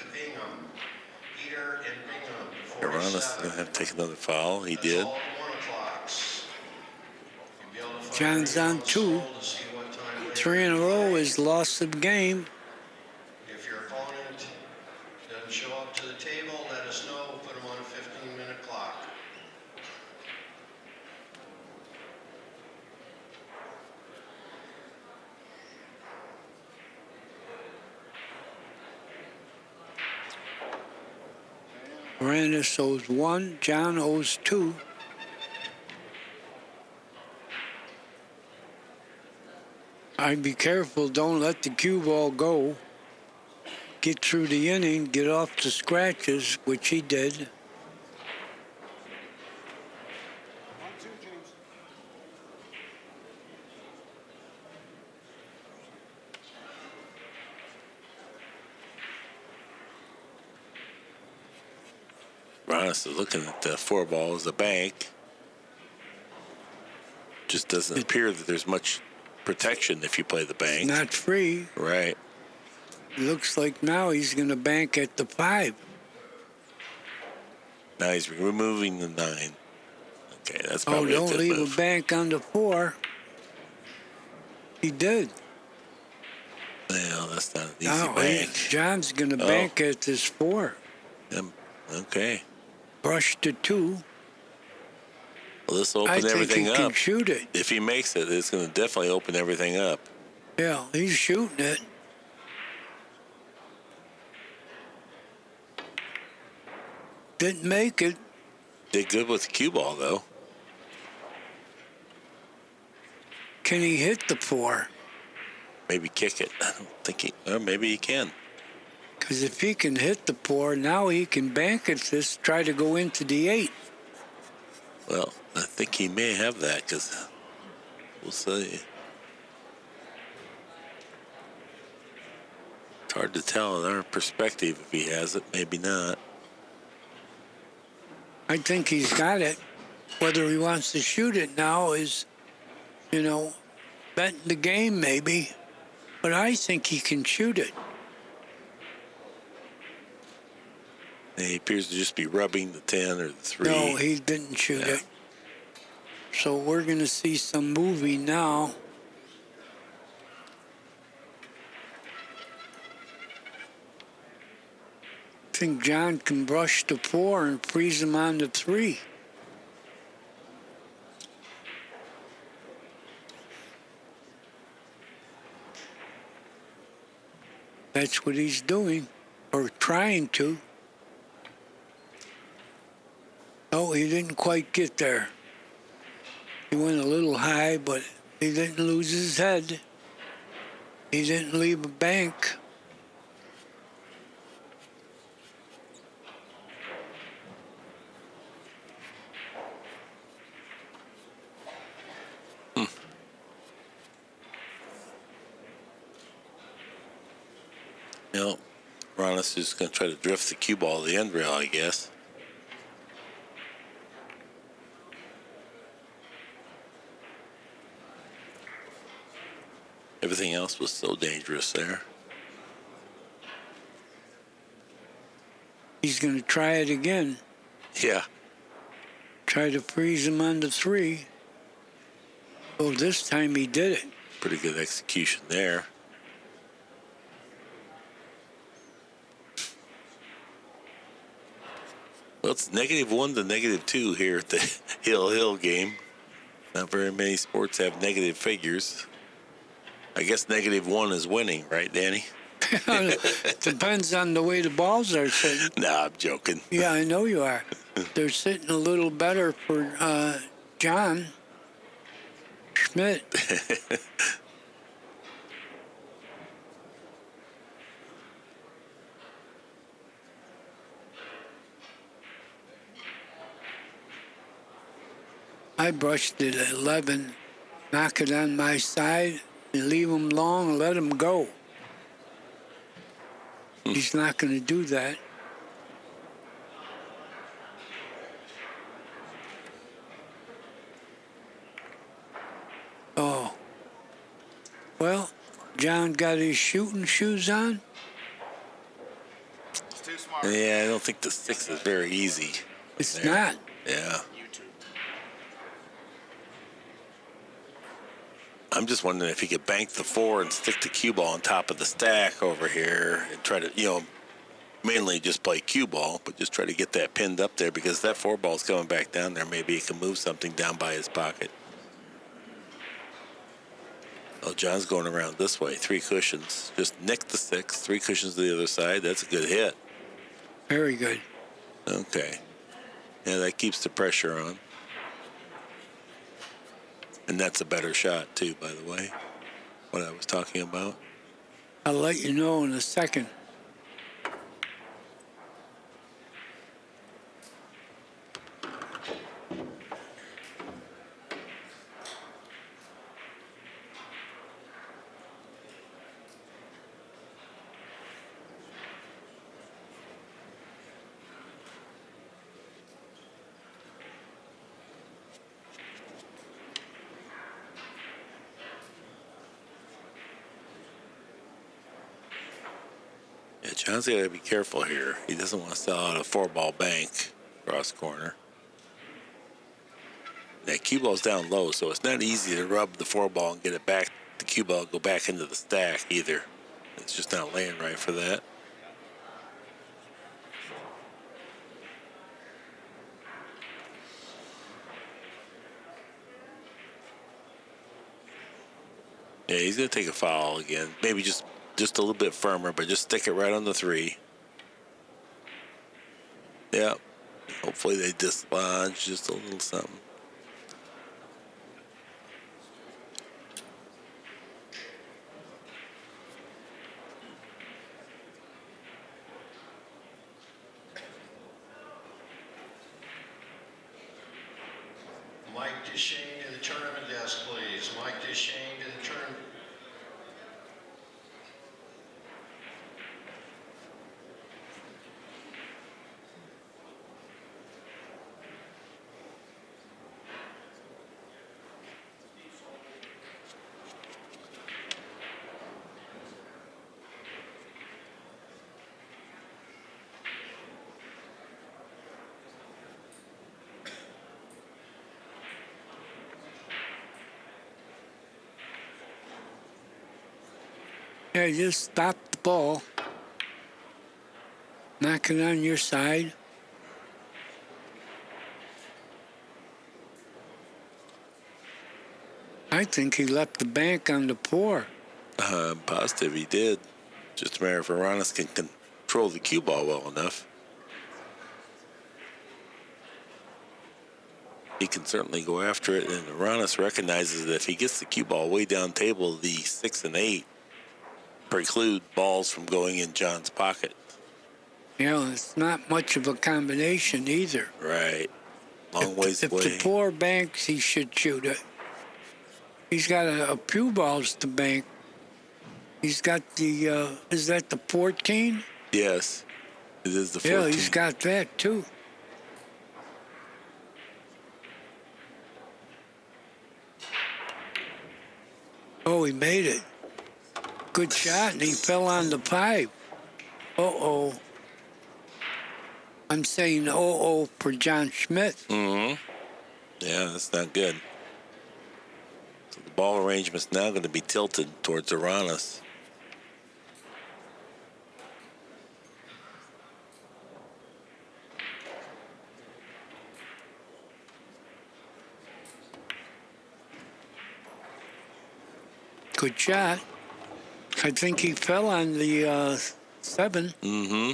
Peter and Bingham to Aranas is 47. going to have to take another foul. He That's did. all 1 o'clocks. You'll be able to find John's on the 2. soul to see what time later 3 in a row is lost the game. If your opponent doesn't show up to the table, let us know. Put them on a 15-minute clock. Aranas owes 1. John owes 2. I'd be careful. Don't let the cue ball go. Get through the inning. Get off the scratches, which he did. On 2, James. Aranas is looking at the 4 ball as a bank. Just doesn't appear that there's much protection if you play the bank. Not free. Right. Looks like now he's going to bank at the 5. Now he's removing the 9. Okay, that's Oh, probably a don't good leave move. a bank on the 4. He did. Well, that's not an easy Now bank. John's going to Oh. bank at this 4. Okay. Brush to 2. Well, this will I open think everything he can up. shoot it. If he makes it, it's going to definitely open everything up. Yeah, he's shooting it. Didn't make it. Did good with the cue ball, though. Can he hit the 4? Maybe kick it. I don't think he... Or maybe he can. Because if he can hit the 4, now he can bank at this, try to go into the 8. Well, I think he may have that because we'll see. It's hard to tell in our perspective if he has it, maybe not. I think he's got it. Whether he wants to shoot it now is, betting the game maybe. But I think he can shoot it. And he appears to just be rubbing the 10 or the 3. No, he didn't shoot it. So we're going to see some moving now. I think John can brush the 4 and freeze him on the 3. That's what he's doing, or trying to. Oh, he didn't quite get there. He went a little high, but he didn't lose his head. He didn't leave a bank. Aranas is going to try to drift the cue ball to the end rail, I guess. Everything else was so dangerous there. He's going to try it again. Yeah. Try to freeze him on the 3. Oh, this time he did it. Pretty good execution there. Well, it's -1 to -2 here at the Hill game. Not very many sports have negative figures. I guess -1 is winning, right, Danny? Depends on the way the balls are sitting. Nah, I'm joking. Yeah, I know you are. They're sitting a little better for John Schmidt. I brushed it at 11, knock it on my side, and leave him long and let him go. He's not going to do that. Oh. Well, John got his shooting shoes on. It's too smart. Yeah, I don't think the 6 is very easy. It's there. not. Yeah. YouTube. I'm just wondering if he could bank the 4 and stick the cue ball on top of the stack over here and try to, mainly just play cue ball, but just try to get that pinned up there because that 4 ball's coming back down there. Maybe he can move something down by his pocket. Oh, John's going around this way. 3 cushions. Just nick the 6. 3 cushions to the other side. That's a good hit. Very good. Okay. Yeah, that keeps the pressure on. And that's a better shot, too, by the way, what I was talking about. I'll let you know in a second. Yeah, John's got to be careful here. He doesn't want to sell out a 4-ball bank cross corner. That cue ball's down low, so it's not easy to rub the 4-ball and get it back. The cue ball go back into the stack either. It's just not laying right for that. Yeah, he's going to take a foul again. Maybe just a little bit firmer, but just stick it right on the 3. Yeah. Hopefully they dislodge just a little something. Mike Duchesne to the tournament desk, please. Mike Duchesne to the tournament. Yeah, just stop the ball. Knock it on your side. I think he left the bank on the pour. I'm positive he did. Just a matter if Aranas can control the cue ball well enough. He can certainly go after it, and Aranas recognizes that if he gets the cue ball way down table, the 6 and 8 preclude balls from going in John's pocket. You know, it's not much of a combination either. Right. Long ways If away. the poor banks, he should shoot it. He's got a few balls to bank. He's got the, is that the 14? Yes, it is the 14. Yeah, he's got that too. Oh, he made it. Good shot, and he fell on the pipe. Uh-oh. I'm saying uh-oh for John Schmidt. Mm-hmm. Yeah, that's not good. So the ball arrangement's now going to be tilted towards Aranas. Good shot. I think he fell on the 7. Mm-hmm.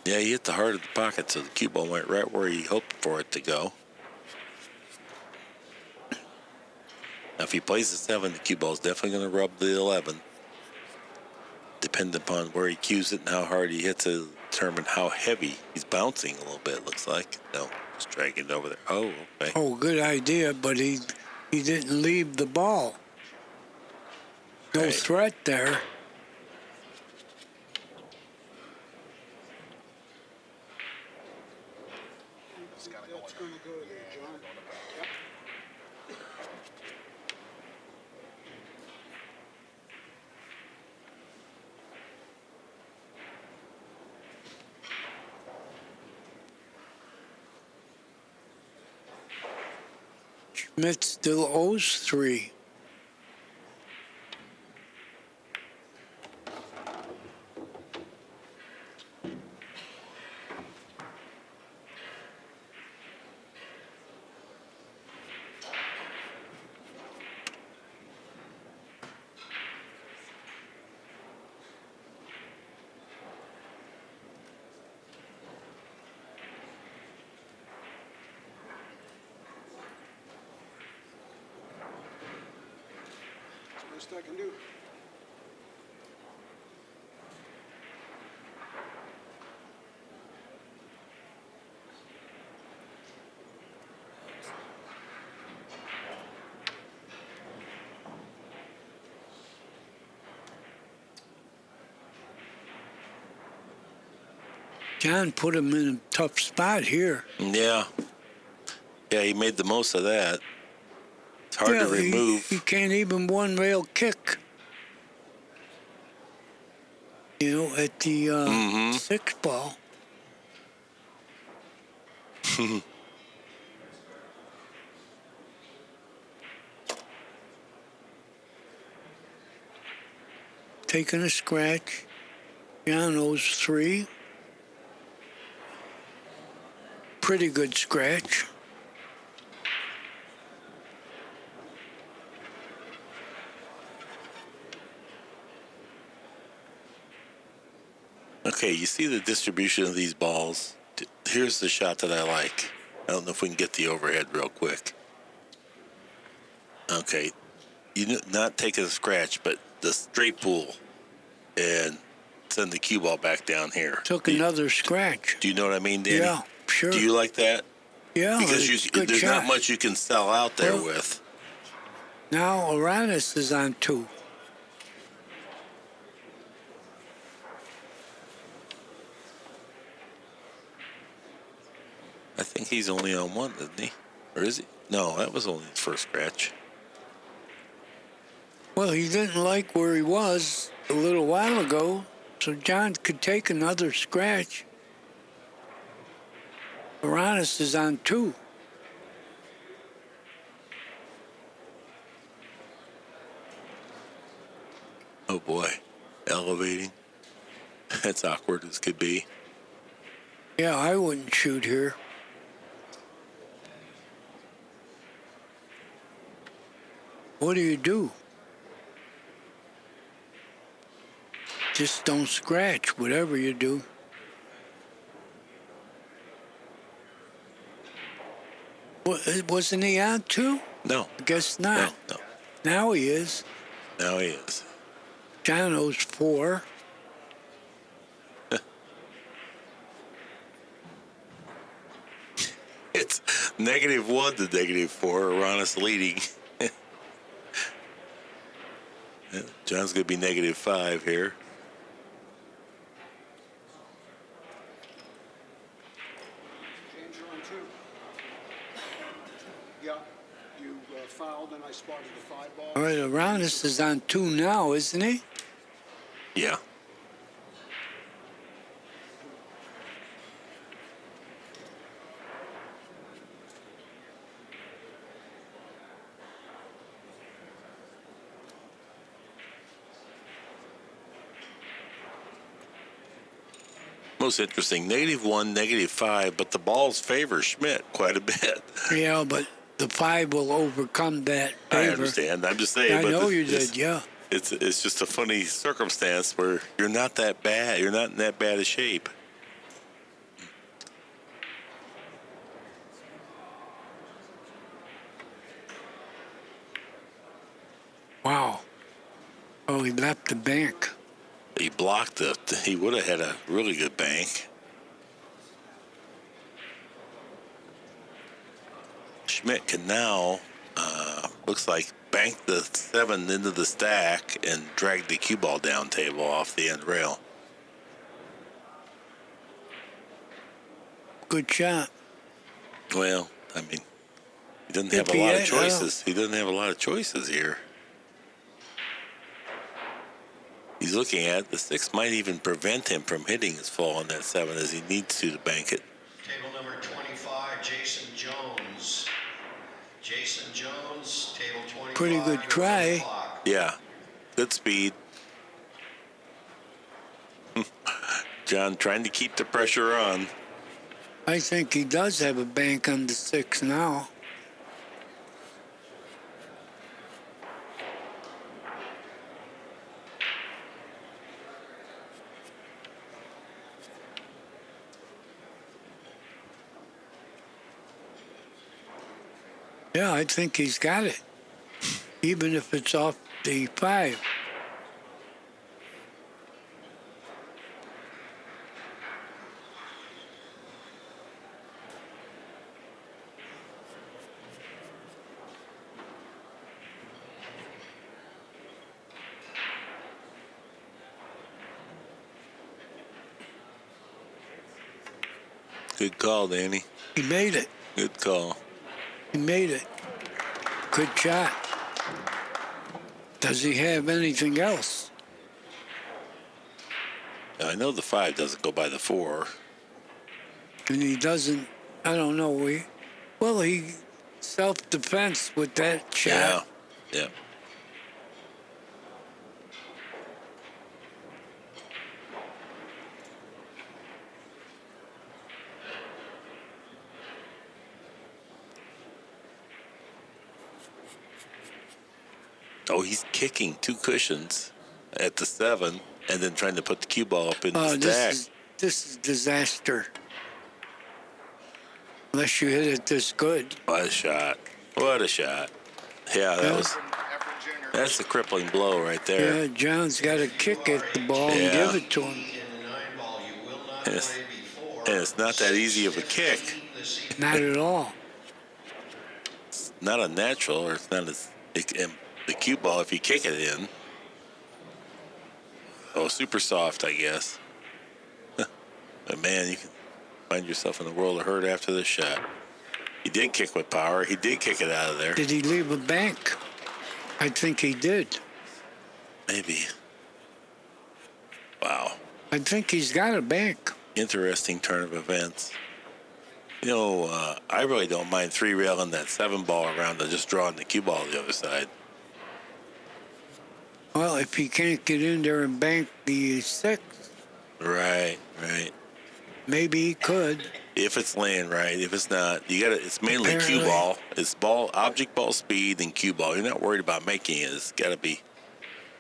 Yeah, he hit the heart of the pocket, so the cue ball went right where he hoped for it to go. Now, if he plays the 7, the cue ball's definitely going to rub the 11. Depending upon where he cues it and how hard he hits it, determine how heavy he's bouncing a little bit, looks like. No, just dragging it over there. Oh, okay. Oh, good idea, but he didn't leave the ball. No Right. threat there. That's going to go there, John. Yep. Schmidt still owes 3. Best I can do. John put him in a tough spot here. Yeah. Yeah, he made the most of that. It's hard to remove. He can't even one rail kick. You know, at the 6th ball. Taking a scratch. John owes 3. Pretty good scratch. Okay, you see the distribution of these balls. Here's the shot that I like. I don't know if we can get the overhead real quick. Okay, you not take a scratch, but the straight pull and send the cue ball back down here. Took another scratch. Do you know what I mean, Danny? Yeah, sure. Do you like that? Yeah, Because it's a good there's shot. not much you can sell out there Well- with. Now Aranas is on 2. I think he's only on 1, isn't he? Or is he? No, that was only his first scratch. Well, he didn't like where he was a little while ago, so John could take another scratch. Aranas is on 2. Oh boy, elevating. That's awkward as could be. Yeah, I wouldn't shoot here. What do? Just don't scratch, whatever you do. Wasn't he on too? No, I guess no, not. no. Now he is. Now he is. Jono's 4. It's -1 to -4. Aranas leading. John's going to be -5 here. James, you're on 2. Yeah, you fouled and I spotted the 5 ball. All right, Aranas is on 2 now, isn't he? Yeah. Most interesting, -1, -5, but the balls favor Schmidt quite a bit. Yeah, but the 5 will overcome that favor. I understand. I'm just saying. I but know you it's- did, yeah. It's just a funny circumstance where you're not that bad. You're not in that bad a shape. Wow. Oh, he left the bank. He blocked it. He would have had a really good bank. Schmidt can now, looks like, bank the 7 into the stack and drag the cue ball down table off the end rail. Good shot. Well, I mean, he doesn't have If a he lot of had- choices. He doesn't have a lot of choices here. He's looking at the 6 might even prevent him from hitting his fall on that 7 as he needs to bank it. Table number 25, Jason Jones. Jason Jones, table 25. Pretty good you're on try. the clock. Yeah, good speed. John trying to keep the pressure on. I think he does have a bank on the 6 now. Yeah, I think he's got it. Even if it's off the 5. Good call, Danny. He made it. Good call. He made it. Good shot. Does he have anything else? Now, I know the 5 doesn't go by the 4. And he doesn't, I don't know. He self-defense with that shot. Yeah. Yeah. Oh, he's kicking 2 cushions at the 7 and then trying to put the cue ball up in the stack. This is disaster. Unless you hit it this good. What a shot. What a shot. Yeah, that Yeah. was, that's a crippling blow right there. Yeah, John's got to kick at the ball and Yeah. give it to him. In the 9 ball, you will not And it's, play before. and it's not that easy of a kick. This evening. Not at all. It's not a natural, or it's not as, and the cue ball, if you kick it in. Oh, super soft, I guess. But man, you can find yourself in a world of hurt after this shot. He did kick with power. He did kick it out of there. Did he leave a bank? I think he did. Maybe. Wow. I think he's got a bank. Interesting turn of events. You know, I really don't mind 3-railing that 7 ball around and just drawing the cue ball the other side. Well, if he can't get in there and bank the 6, Right. maybe he could. If it's laying right, if it's not, you gotta. It's mainly cue Apparently. ball. It's object ball speed, and cue ball. You're not worried about making it. It's got to be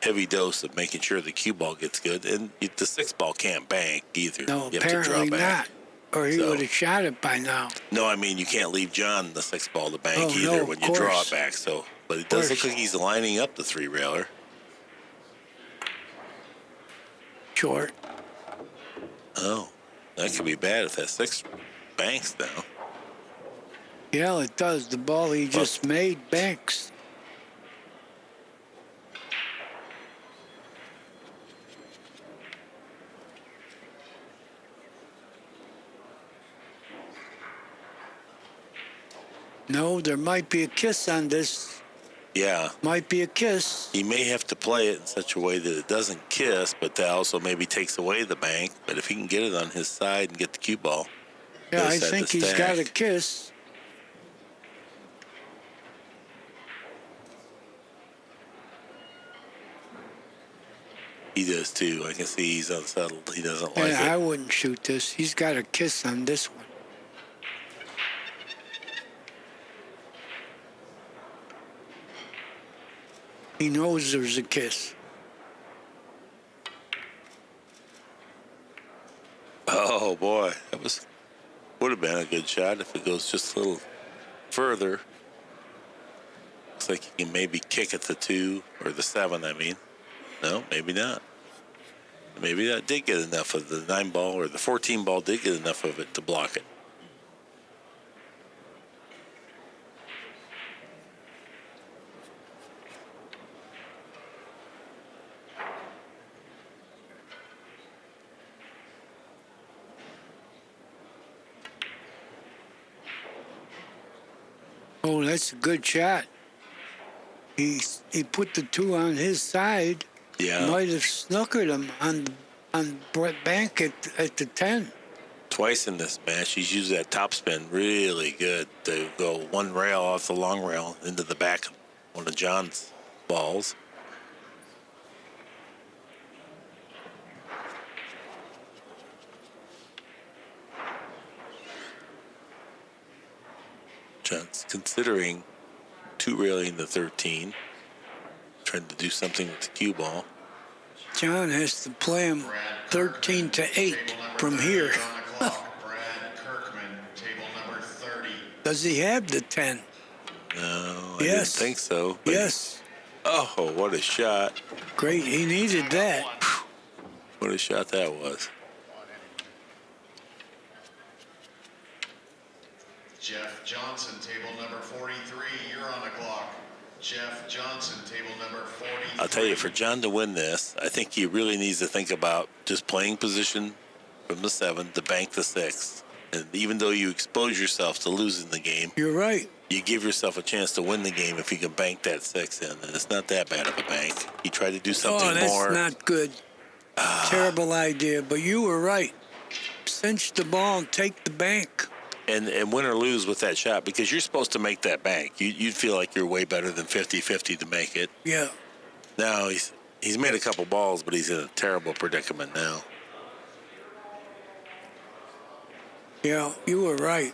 heavy dose of making sure the cue ball gets good, and the 6 ball can't bank either. No, You have to draw apparently back. not. Or he So- would have shot it by now. No, I mean you can't leave John the 6 ball to bank Oh, either no, when of you draw course. it back. So, but it does look course. like he's lining up the 3-railer. Short. Oh, that could be bad if that 6 banks now. Yeah, it does. The ball he just made banks. No, there might be a kiss on this. Yeah, Might be a kiss. he may have to play it in such a way that it doesn't kiss, but that also maybe takes away the bank. But if he can get it on his side and get the cue ball, Yeah, I Yes, at think the he's got a stack. kiss. he does too. I can see he's unsettled. He doesn't like Yeah, I it. wouldn't shoot this. He's got a kiss on this one. He knows there's a kiss. Oh boy, that would have been a good shot if it goes just a little further. Looks like he can maybe kick at the 2 or the 7. I mean, no, maybe not. Maybe that did get enough of the 9 ball, or the 14 ball did get enough of it to block it. Oh, that's a good shot. He put the 2 on his side. Yeah, Might have snookered him on Brett Bank at the 10. twice in this match, he's used that top spin really good to go one rail off the long rail into the back of one of John's balls. John's considering 2-railing the 13, trying to do something with the cue ball. John has to play him 13 to 8 Table number from 30 here. on the clock. Brad Kirkman, table number 30. Does he have the 10? No, I Yes. didn't think so. But Yes. oh, what a shot. Great. He needed that. What a shot that was. Jeff Johnson, table number 43. You're on the clock. Jeff Johnson, table number 43. I'll tell you, for John to win this, I think he really needs to think about just playing position from the 7 to bank the 6. And even though you expose yourself to losing the game, You're right. you give yourself a chance to win the game if you can bank that 6 in. And it's not that bad of a bank. He tried to do something Oh, that's more. not good. Terrible idea. But you were right. Cinch the ball and take the bank. And win or lose with that shot, because you're supposed to make that bank. You'd feel like you're way better than 50-50 to make it. Yeah. Now he's made a couple balls, but he's in a terrible predicament now. Yeah, you were right.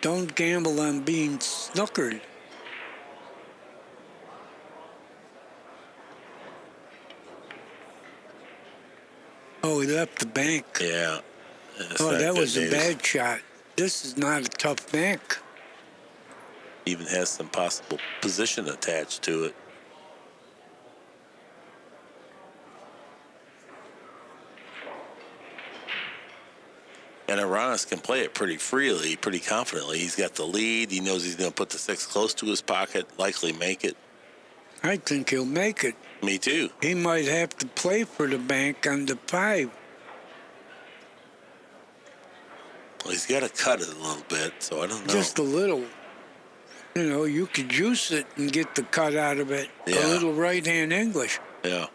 Don't gamble on being snookered. Oh, he left the bank. Yeah. It's Oh, not that good was a news. bad shot. This is not a tough bank. Even has some possible position attached to it. And Aranas can play it pretty freely, pretty confidently. He's got the lead. He knows he's going to put the 6 close to his pocket, likely make it. I think he'll make it. Me too. He might have to play for the bank on the 5. Well, he's got to cut it a little bit, so I don't know. Just a little. You know, you could juice it and get the cut out of it. Yeah. A little right-hand English. Yeah.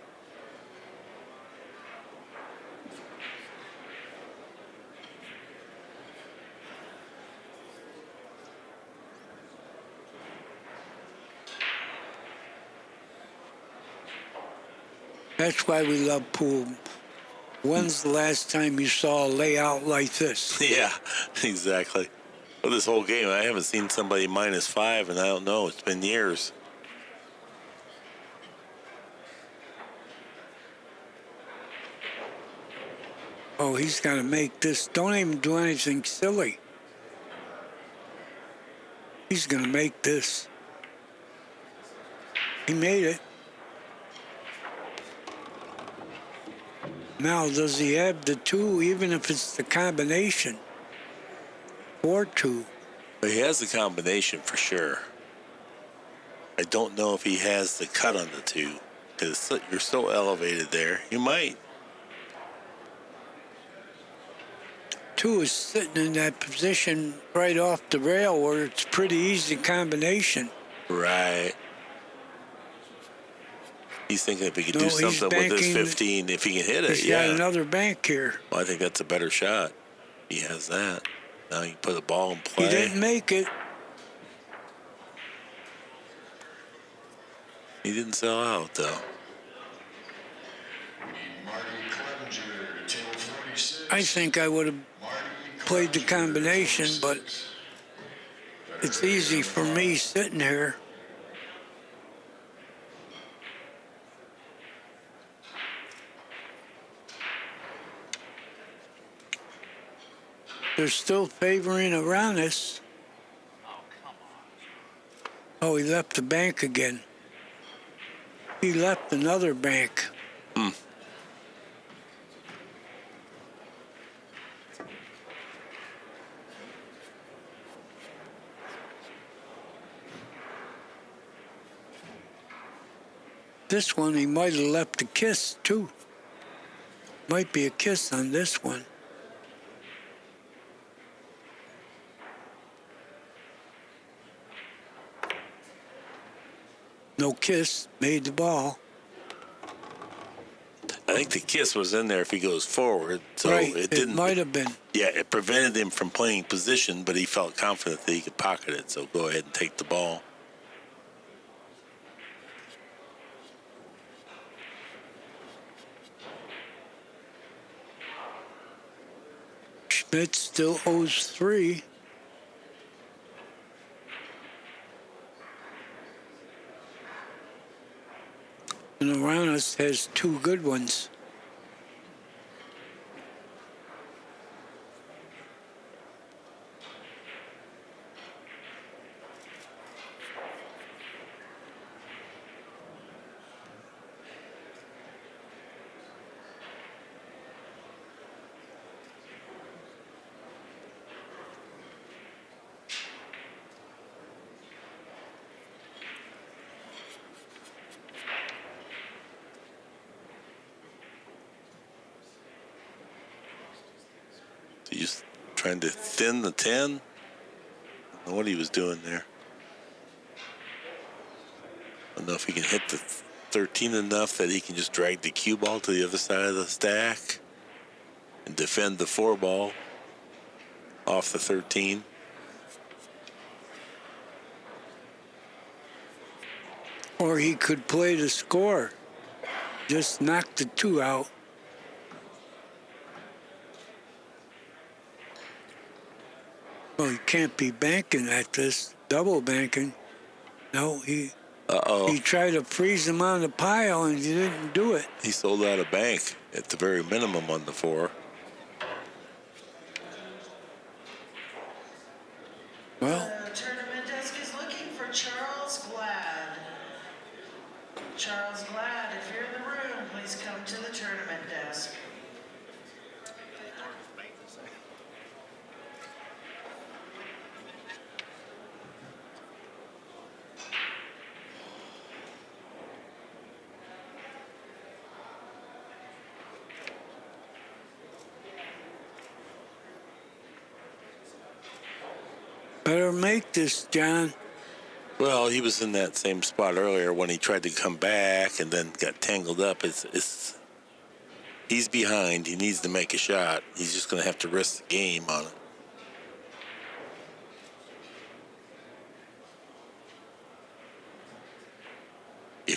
That's why we love pool. When's the last time you saw a layout like this? Yeah, exactly. Well, this whole game, I haven't seen somebody -5, and I don't know. It's been years. Oh, he's got to make this. Don't even do anything silly. He's going to make this. He made it. Now, does he have the 2, even if it's the combination? 4-2. But he has the combination for sure. I don't know if he has the cut on the 2, because you're so elevated there. You might. 2 is sitting in that position right off the rail where it's pretty easy combination. Right. He's thinking if he could No, do he's something with this banking- 15, if he can hit it, He's yeah. got another bank here. Well, I think that's a better shot. He has that. Now you put the ball in play. He didn't make it. He didn't sell out, though. Marty Clevenger, table 46. I think I would have played the combination, but it's easy for me sitting here. They're still favoring Aranas. Oh, he left the bank again. He left another bank. This one, he might have left a kiss, too. Might be a kiss on this one. No kiss, made the ball. I think the kiss was in there if he goes forward. So Right, it didn't. might have been. Yeah, it prevented him from playing position, but he felt confident that he could pocket it. So go ahead and take the ball. Schmidt still owes 3. And Aranas has 2 good ones. He just trying to thin the 10. I don't know what he was doing there. I don't know if he can hit the 13 enough that he can just drag the cue ball to the other side of the stack and defend the 4 ball off the 13. Or he could play the score. Just knock the 2 out. Well, he can't be banking at this. Double banking. No, he tried to freeze him on the pile and he didn't do it. He sold out a bank at the very minimum on the 4. Well, The tournament desk is looking for Charles Glad. Charles Glad, if you're in the room, please come to the tournament desk. better make this, John. Well, he was in that same spot earlier when he tried to come back and then got tangled up. He's behind. He needs to make a shot. He's just going to have to risk the game on it.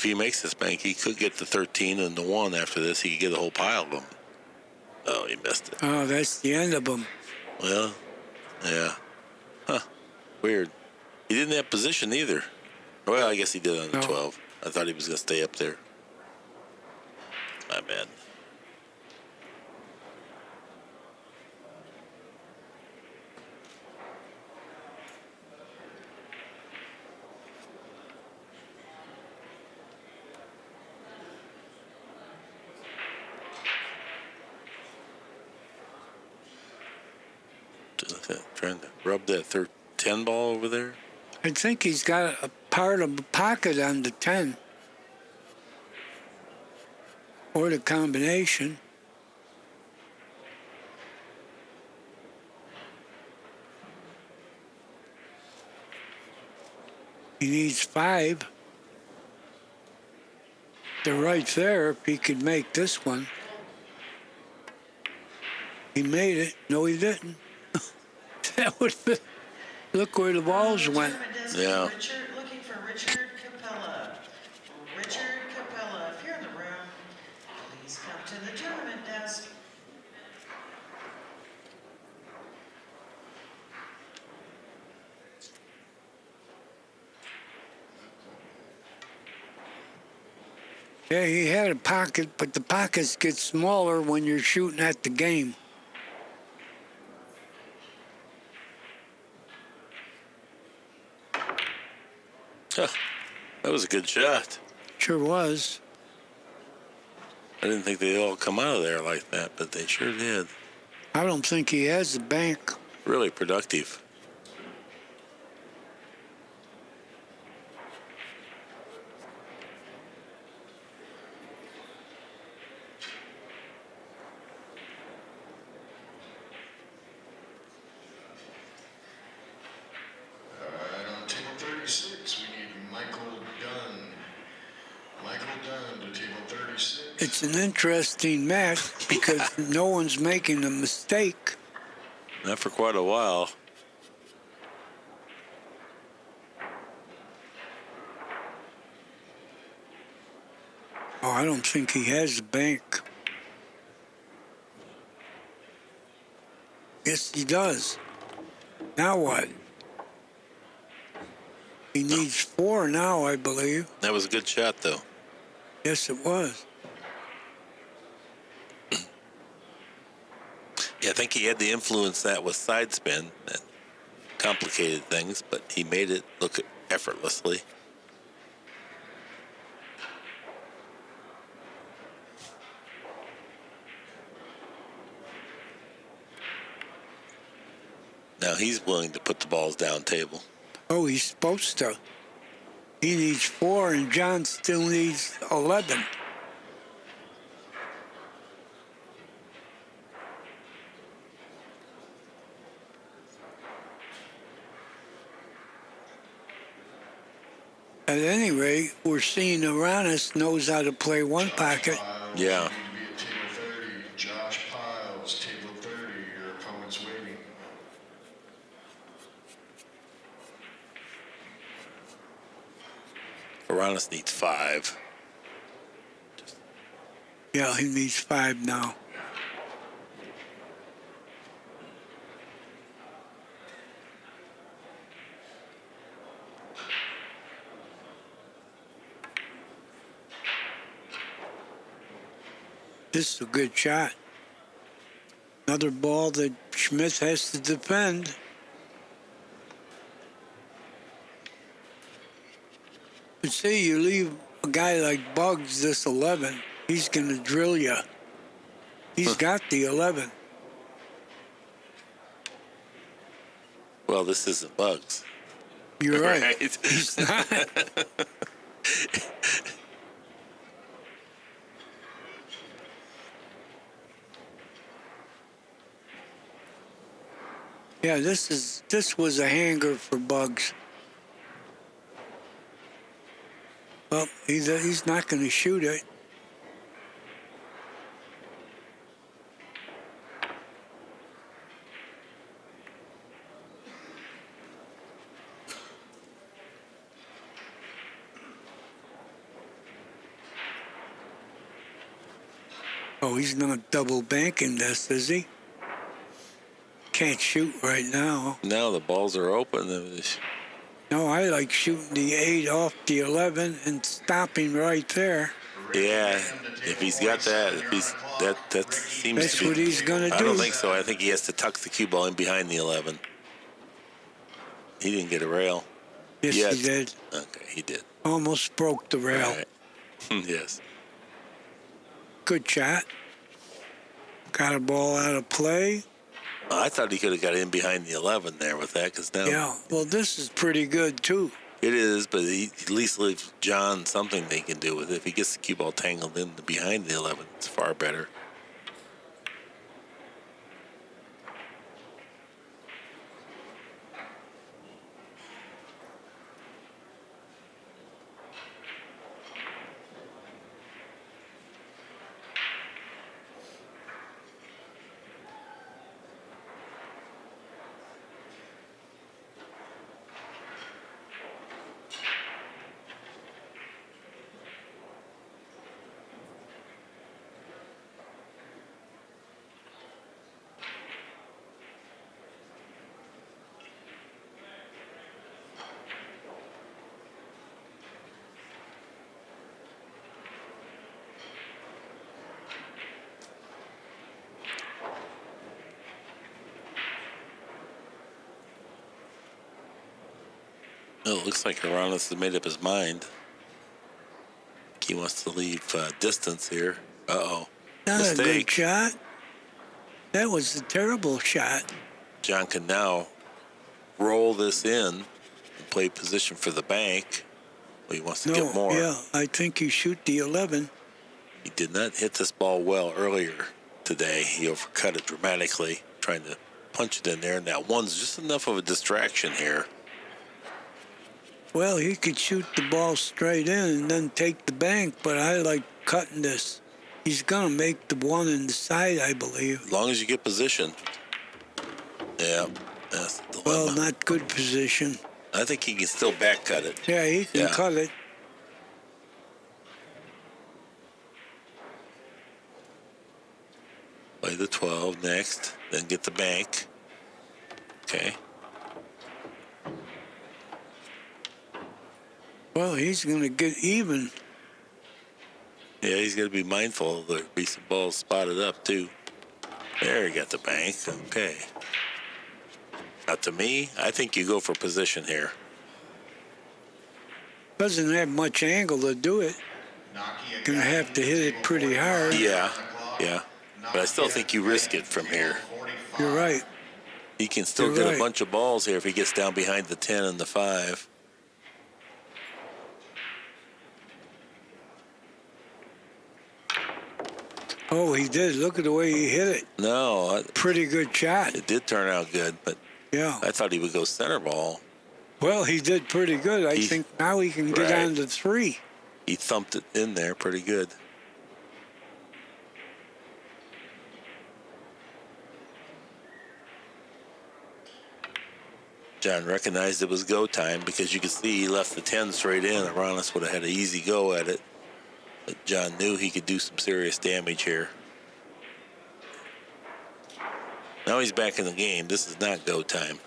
if he makes this bank, he could get the 13 and the 1 after this. He could get the whole pile of them. Oh, he missed it. Oh, that's the end of them. Well, yeah. Huh. Weird. He didn't have position either. Well, I guess he did on the No. 12. I thought he was going to stay up there. My bad. Trying to rub that 10 ball over there. I think he's got a part of a pocket on the 10. Or the combination. He needs 5. They're right there if he could make this one. He made it. No, he didn't. That would be, look where the balls went. Yeah. Looking for Richard Capella. Richard Capella, if you're in the room, please come to the tournament desk. Yeah, he had a pocket, but the pockets get smaller when you're shooting at the game. Huh. That was a good shot. Sure was. I didn't think they'd all come out of there like that, but they sure did. I don't think he has the bank. Really productive. All right, on table 36, we need Michael Dunn. Michael Dunn to table 36. It's an interesting match because no one's making a mistake. Not for quite a while. Oh, I don't think he has the bank. Yes, he does. Now what? He needs 4 now, I believe. That was a good shot, though. Yes, it was. Yeah, I think he had to influence that with side spin. That complicated things, but he made it look effortlessly. Now he's willing to put the balls down table. Oh, he's supposed to. He needs 4, and John still needs 11. At any rate, we're seeing Aranas knows how to play one pocket. Yeah. You need to be at table 30. Josh Piles, table 30. Your opponent's waiting. Aranas needs 5. Yeah, he needs 5 now. This is a good shot. Another ball that Schmidt has to defend. But see, you leave a guy like Bugs this 11, he's going to drill you. He's got the 11. Well, this isn't Bugs. You're right. Right. He's not. Yeah, this was a hanger for Bugs. Well, he's not going to shoot it. Oh, he's not double banking this, is he? Can't shoot right now. Now the balls are open. No, I like shooting the 8 off the 11 and stopping right there. Yeah, if he's got that, that seems That's to be. what he's gonna I do. don't think so. I think he has to tuck the cue ball in behind the 11. He didn't get a rail. Yes, Yet. he did. Okay, he did. Almost broke the rail. All right. Yes. Good shot. Got a ball out of play. I thought he could have got in behind the 11 there with that, because now Yeah, well, this is pretty good, too. it is, but he at least leaves John something they can do with it. If he gets the cue ball tangled in behind the 11, it's far better. Well, it looks like Aranas has made up his mind. He wants to leave distance here. Uh-oh. Not a good Mistake. shot. That was a terrible shot. John can now roll this in and play position for the bank. Well, he wants to get more. Yeah, I think you shoot the 11. He did not hit this ball well earlier today. He overcut it dramatically, trying to punch it in there, and that one's just enough of a distraction here. Well, he could shoot the ball straight in and then take the bank, but I like cutting this. He's going to make the one in the side, I believe. As long as you get position. Yeah, that's the dilemma. Well, not good position. I think he can still back cut it. Yeah, he can Yeah. cut it. Play the 12 next, then get the bank. Okay. Well, he's going to get even. Yeah, he's got to be mindful. There'll be some balls spotted up, too. There, he got the bank. Okay. Now, to me, I think you go for position here. Doesn't have much angle to do it. Gonna have to hit it pretty hard. Yeah, yeah. But I still think you risk it from here. You're right. He can still You're get right. a bunch of balls here if he gets down behind the 10 and the 5. Oh, he did. Look at the way he hit it. No, Pretty good shot. it did turn out good, but Yeah. I thought he would go center ball. Well, he did pretty good. I He- think now he can get Right. on to 3. He thumped it in there pretty good. John recognized it was go time because you could see he left the 10 straight in. Aranas would have had an easy go at it. But John knew he could do some serious damage here. Now he's back in the game. This is not go time.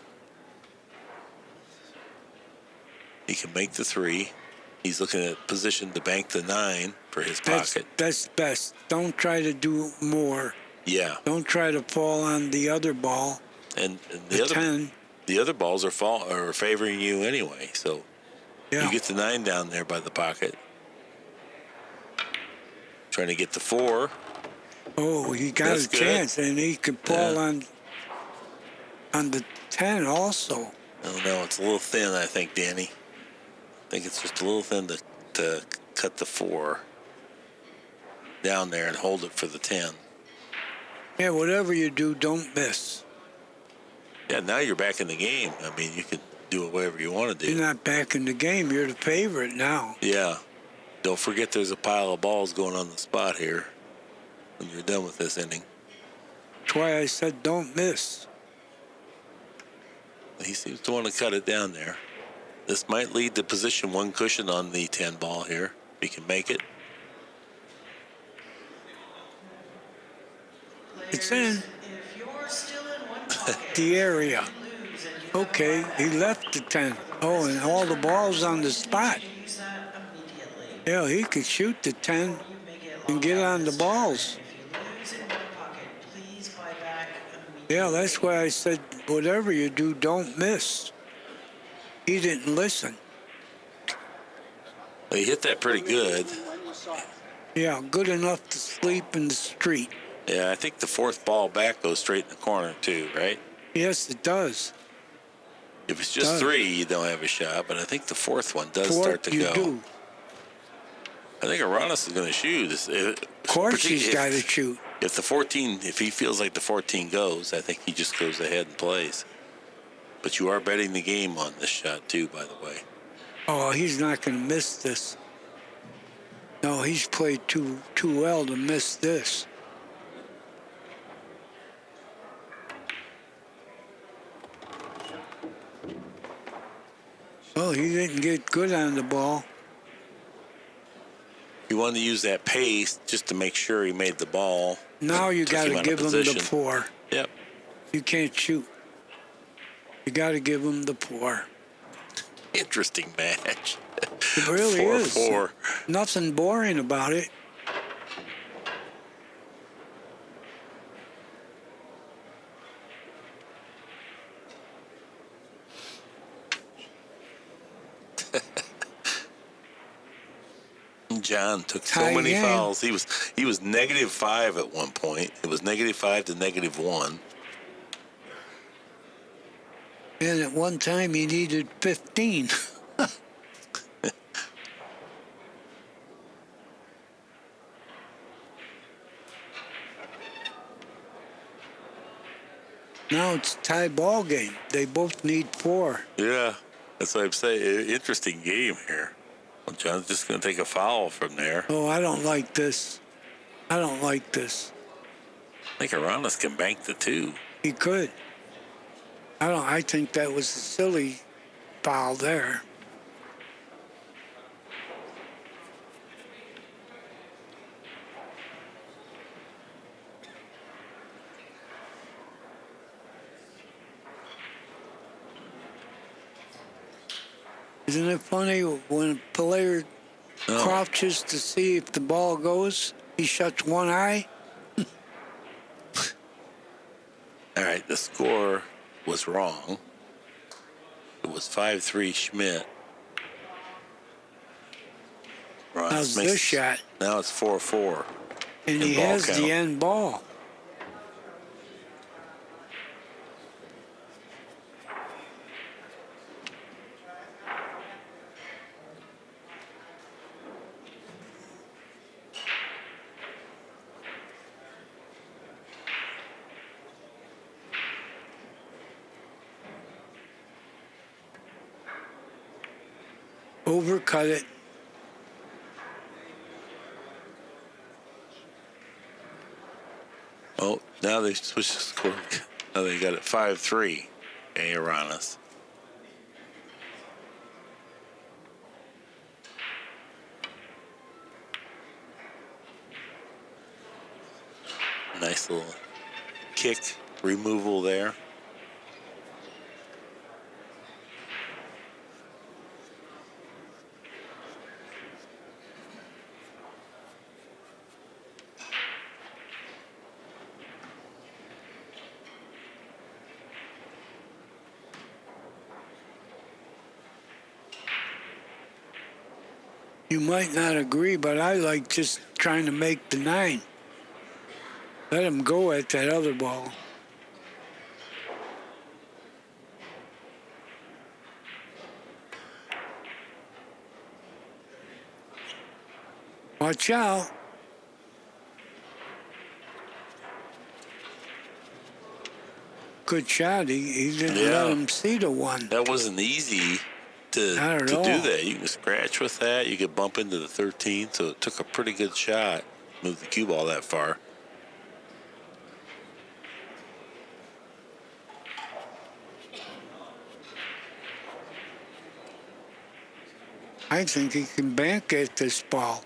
He can make the 3. He's looking at position to bank the 9 for his pocket. That's best. Don't try to do more. Yeah. Don't try to fall on the other ball. And The the other 10. the other balls are favoring you anyway. So Yeah. you get the 9 down there by the pocket. Trying to get the 4. Oh, he got That's a good. chance, and he could fall Yeah. on the 10 also. Oh no, it's a little thin, I think, Danny. I think it's just a little thin to cut the 4 down there and hold it for the 10. Yeah, whatever you do, don't miss. Yeah, now you're back in the game. I mean, you can do whatever you want to do. You're not back in the game. You're the favorite now. Yeah. Don't forget there's a pile of balls going on the spot here when you're done with this inning. That's why I said don't miss. He seems to want to cut it down there. This might lead to position 1 cushion on the 10 ball here. If he can make it. it's in If you're still in one pocket, the area. you lose and you have a Okay, buy he back. left the 10. Oh, and all the balls on the spot. You use that immediately. Yeah, he could shoot the 10 You may get and locked get out of on the this balls. tournament. If you lose in one pocket, please buy back immediately. Yeah, that's why I said, whatever you do, don't miss. He didn't listen. Well, he hit that pretty good. Yeah, good enough to sleep in the street. Yeah, I think the fourth ball back goes straight in the corner too, right? Yes, it does. If it's just Does. 3, you don't have a shot, but I think the fourth one does Fourth, start to you go. do. I think Aranas is going to shoot. Of course he's got to shoot. If the 14, if he feels like the 14 goes, I think he just goes ahead and plays. But you are betting the game on this shot too, by the way. Oh, he's not going to miss this. No, he's played too well to miss this. Oh, he didn't get good on the ball. He wanted to use that pace just to make sure he made the ball. Now you Took got him to out of give him the position. 4. Yep. You can't shoot. You got to give him the 4. Interesting match. It really 4-4. is. Nothing boring about it. John took so Tie many game. fouls. He was -5 at one point. It was -5 to -1. And at one time he needed 15. Now it's a tie ball game. They both need 4. Yeah, that's what I'm saying. Interesting game here. Well, John's just going to take a foul from there. Oh, I don't like this. I don't like this. I think Aranas can bank the 2. He could. I think that was a silly foul there. Isn't it funny when a player crouches to see if the ball goes, he shuts one eye? All right, the score was wrong. It was 5-3 Schmidt. How's this shot? Now it's 4-4. And in he ball has count. the end ball. Overcut it. Oh, now they switched the score. Now they got it 5-3. Aranas. Nice little kick removal there. You might not agree, but I like just trying to make the 9. Let him go at that other ball. Watch out. Good shot. He didn't let him see the 1. That wasn't easy to Not at do all. that. You can scratch with that. You could bump into the 13, so it took a pretty good shot. Move the cue ball that far. I think he can bank at this ball.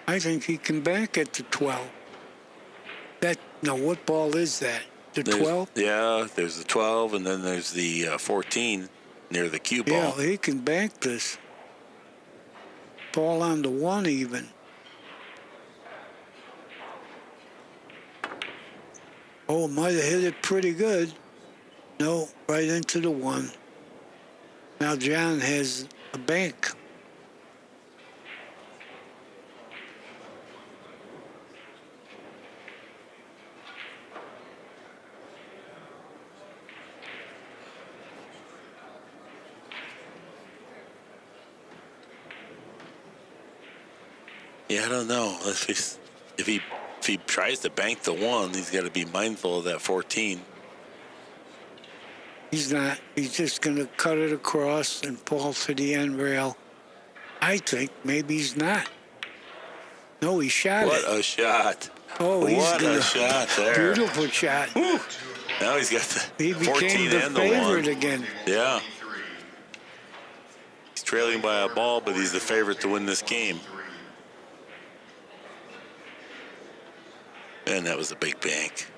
I think he can bank at the 12. No, what ball is that? The There's- 12? Yeah, there's the 12, and then there's the 14 near the cue Yeah, ball. he can bank this. Ball on the 1 even. Oh, might have hit it pretty good. No, right into the 1. Now John has a bank. Yeah, I don't know. If he tries to bank the 1, he's got to be mindful of that 14. He's not. He's just going to cut it across and fall to the end rail. I think maybe he's not. No, he shot What it. a shot! Oh, he's What gonna, a shot there! Beautiful shot. Now he's got He the became 14 the and the favorite 1. again. Yeah. He's trailing by a ball, but he's the favorite to win this game. And that was a big bank.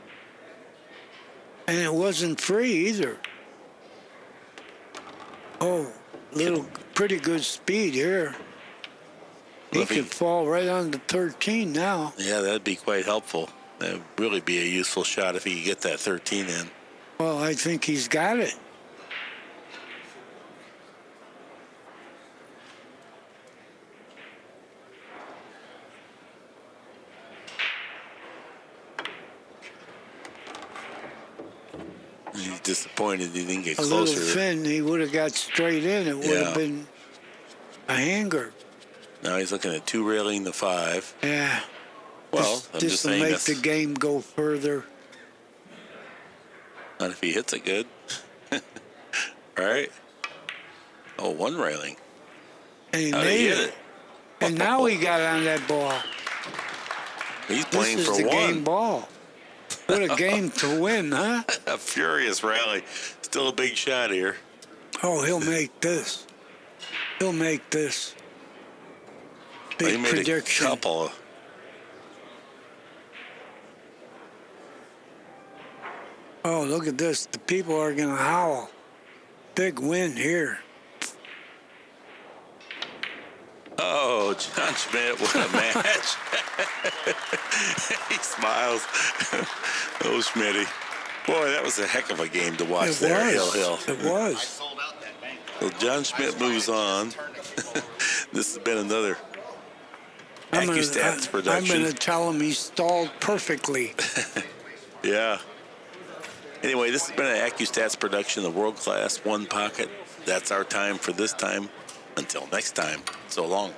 And it wasn't free either. Oh, pretty good speed here. He Well, if he- could fall right on the 13 now. Yeah, that'd be quite helpful. That would really be a useful shot if he could get that 13 in. Well, I think he's got it. He's disappointed he didn't get A little closer. thin, he would have got straight in. It would Yeah. have been a hanger. Now he's looking at 2 railing the 5. Yeah. Well, I'm just will saying make that's the game go further. not if he hits it good. Right? Oh, 1 railing. And he How'd he made hit it. it? And now he got on that ball. He's This playing is for the 1. game ball. What a game to win, huh? A furious rally. Still a big shot here. Oh, he'll make this. He'll make this. He Big made prediction. a couple. Oh, look at this. The people are going to howl. Big win here. Oh, John Schmidt, what a match. He smiles. Oh, Schmitty. Boy, that was a heck of a game to watch there, Hill. It was. Sold out that bank. Well, John Schmidt moves on. This has been another Accu-Stats I'm production. going to tell him he stalled perfectly. Yeah. Anyway, this has been an Accu-Stats production of World Class 1 Pocket. That's our time for this time. Until next time, so long.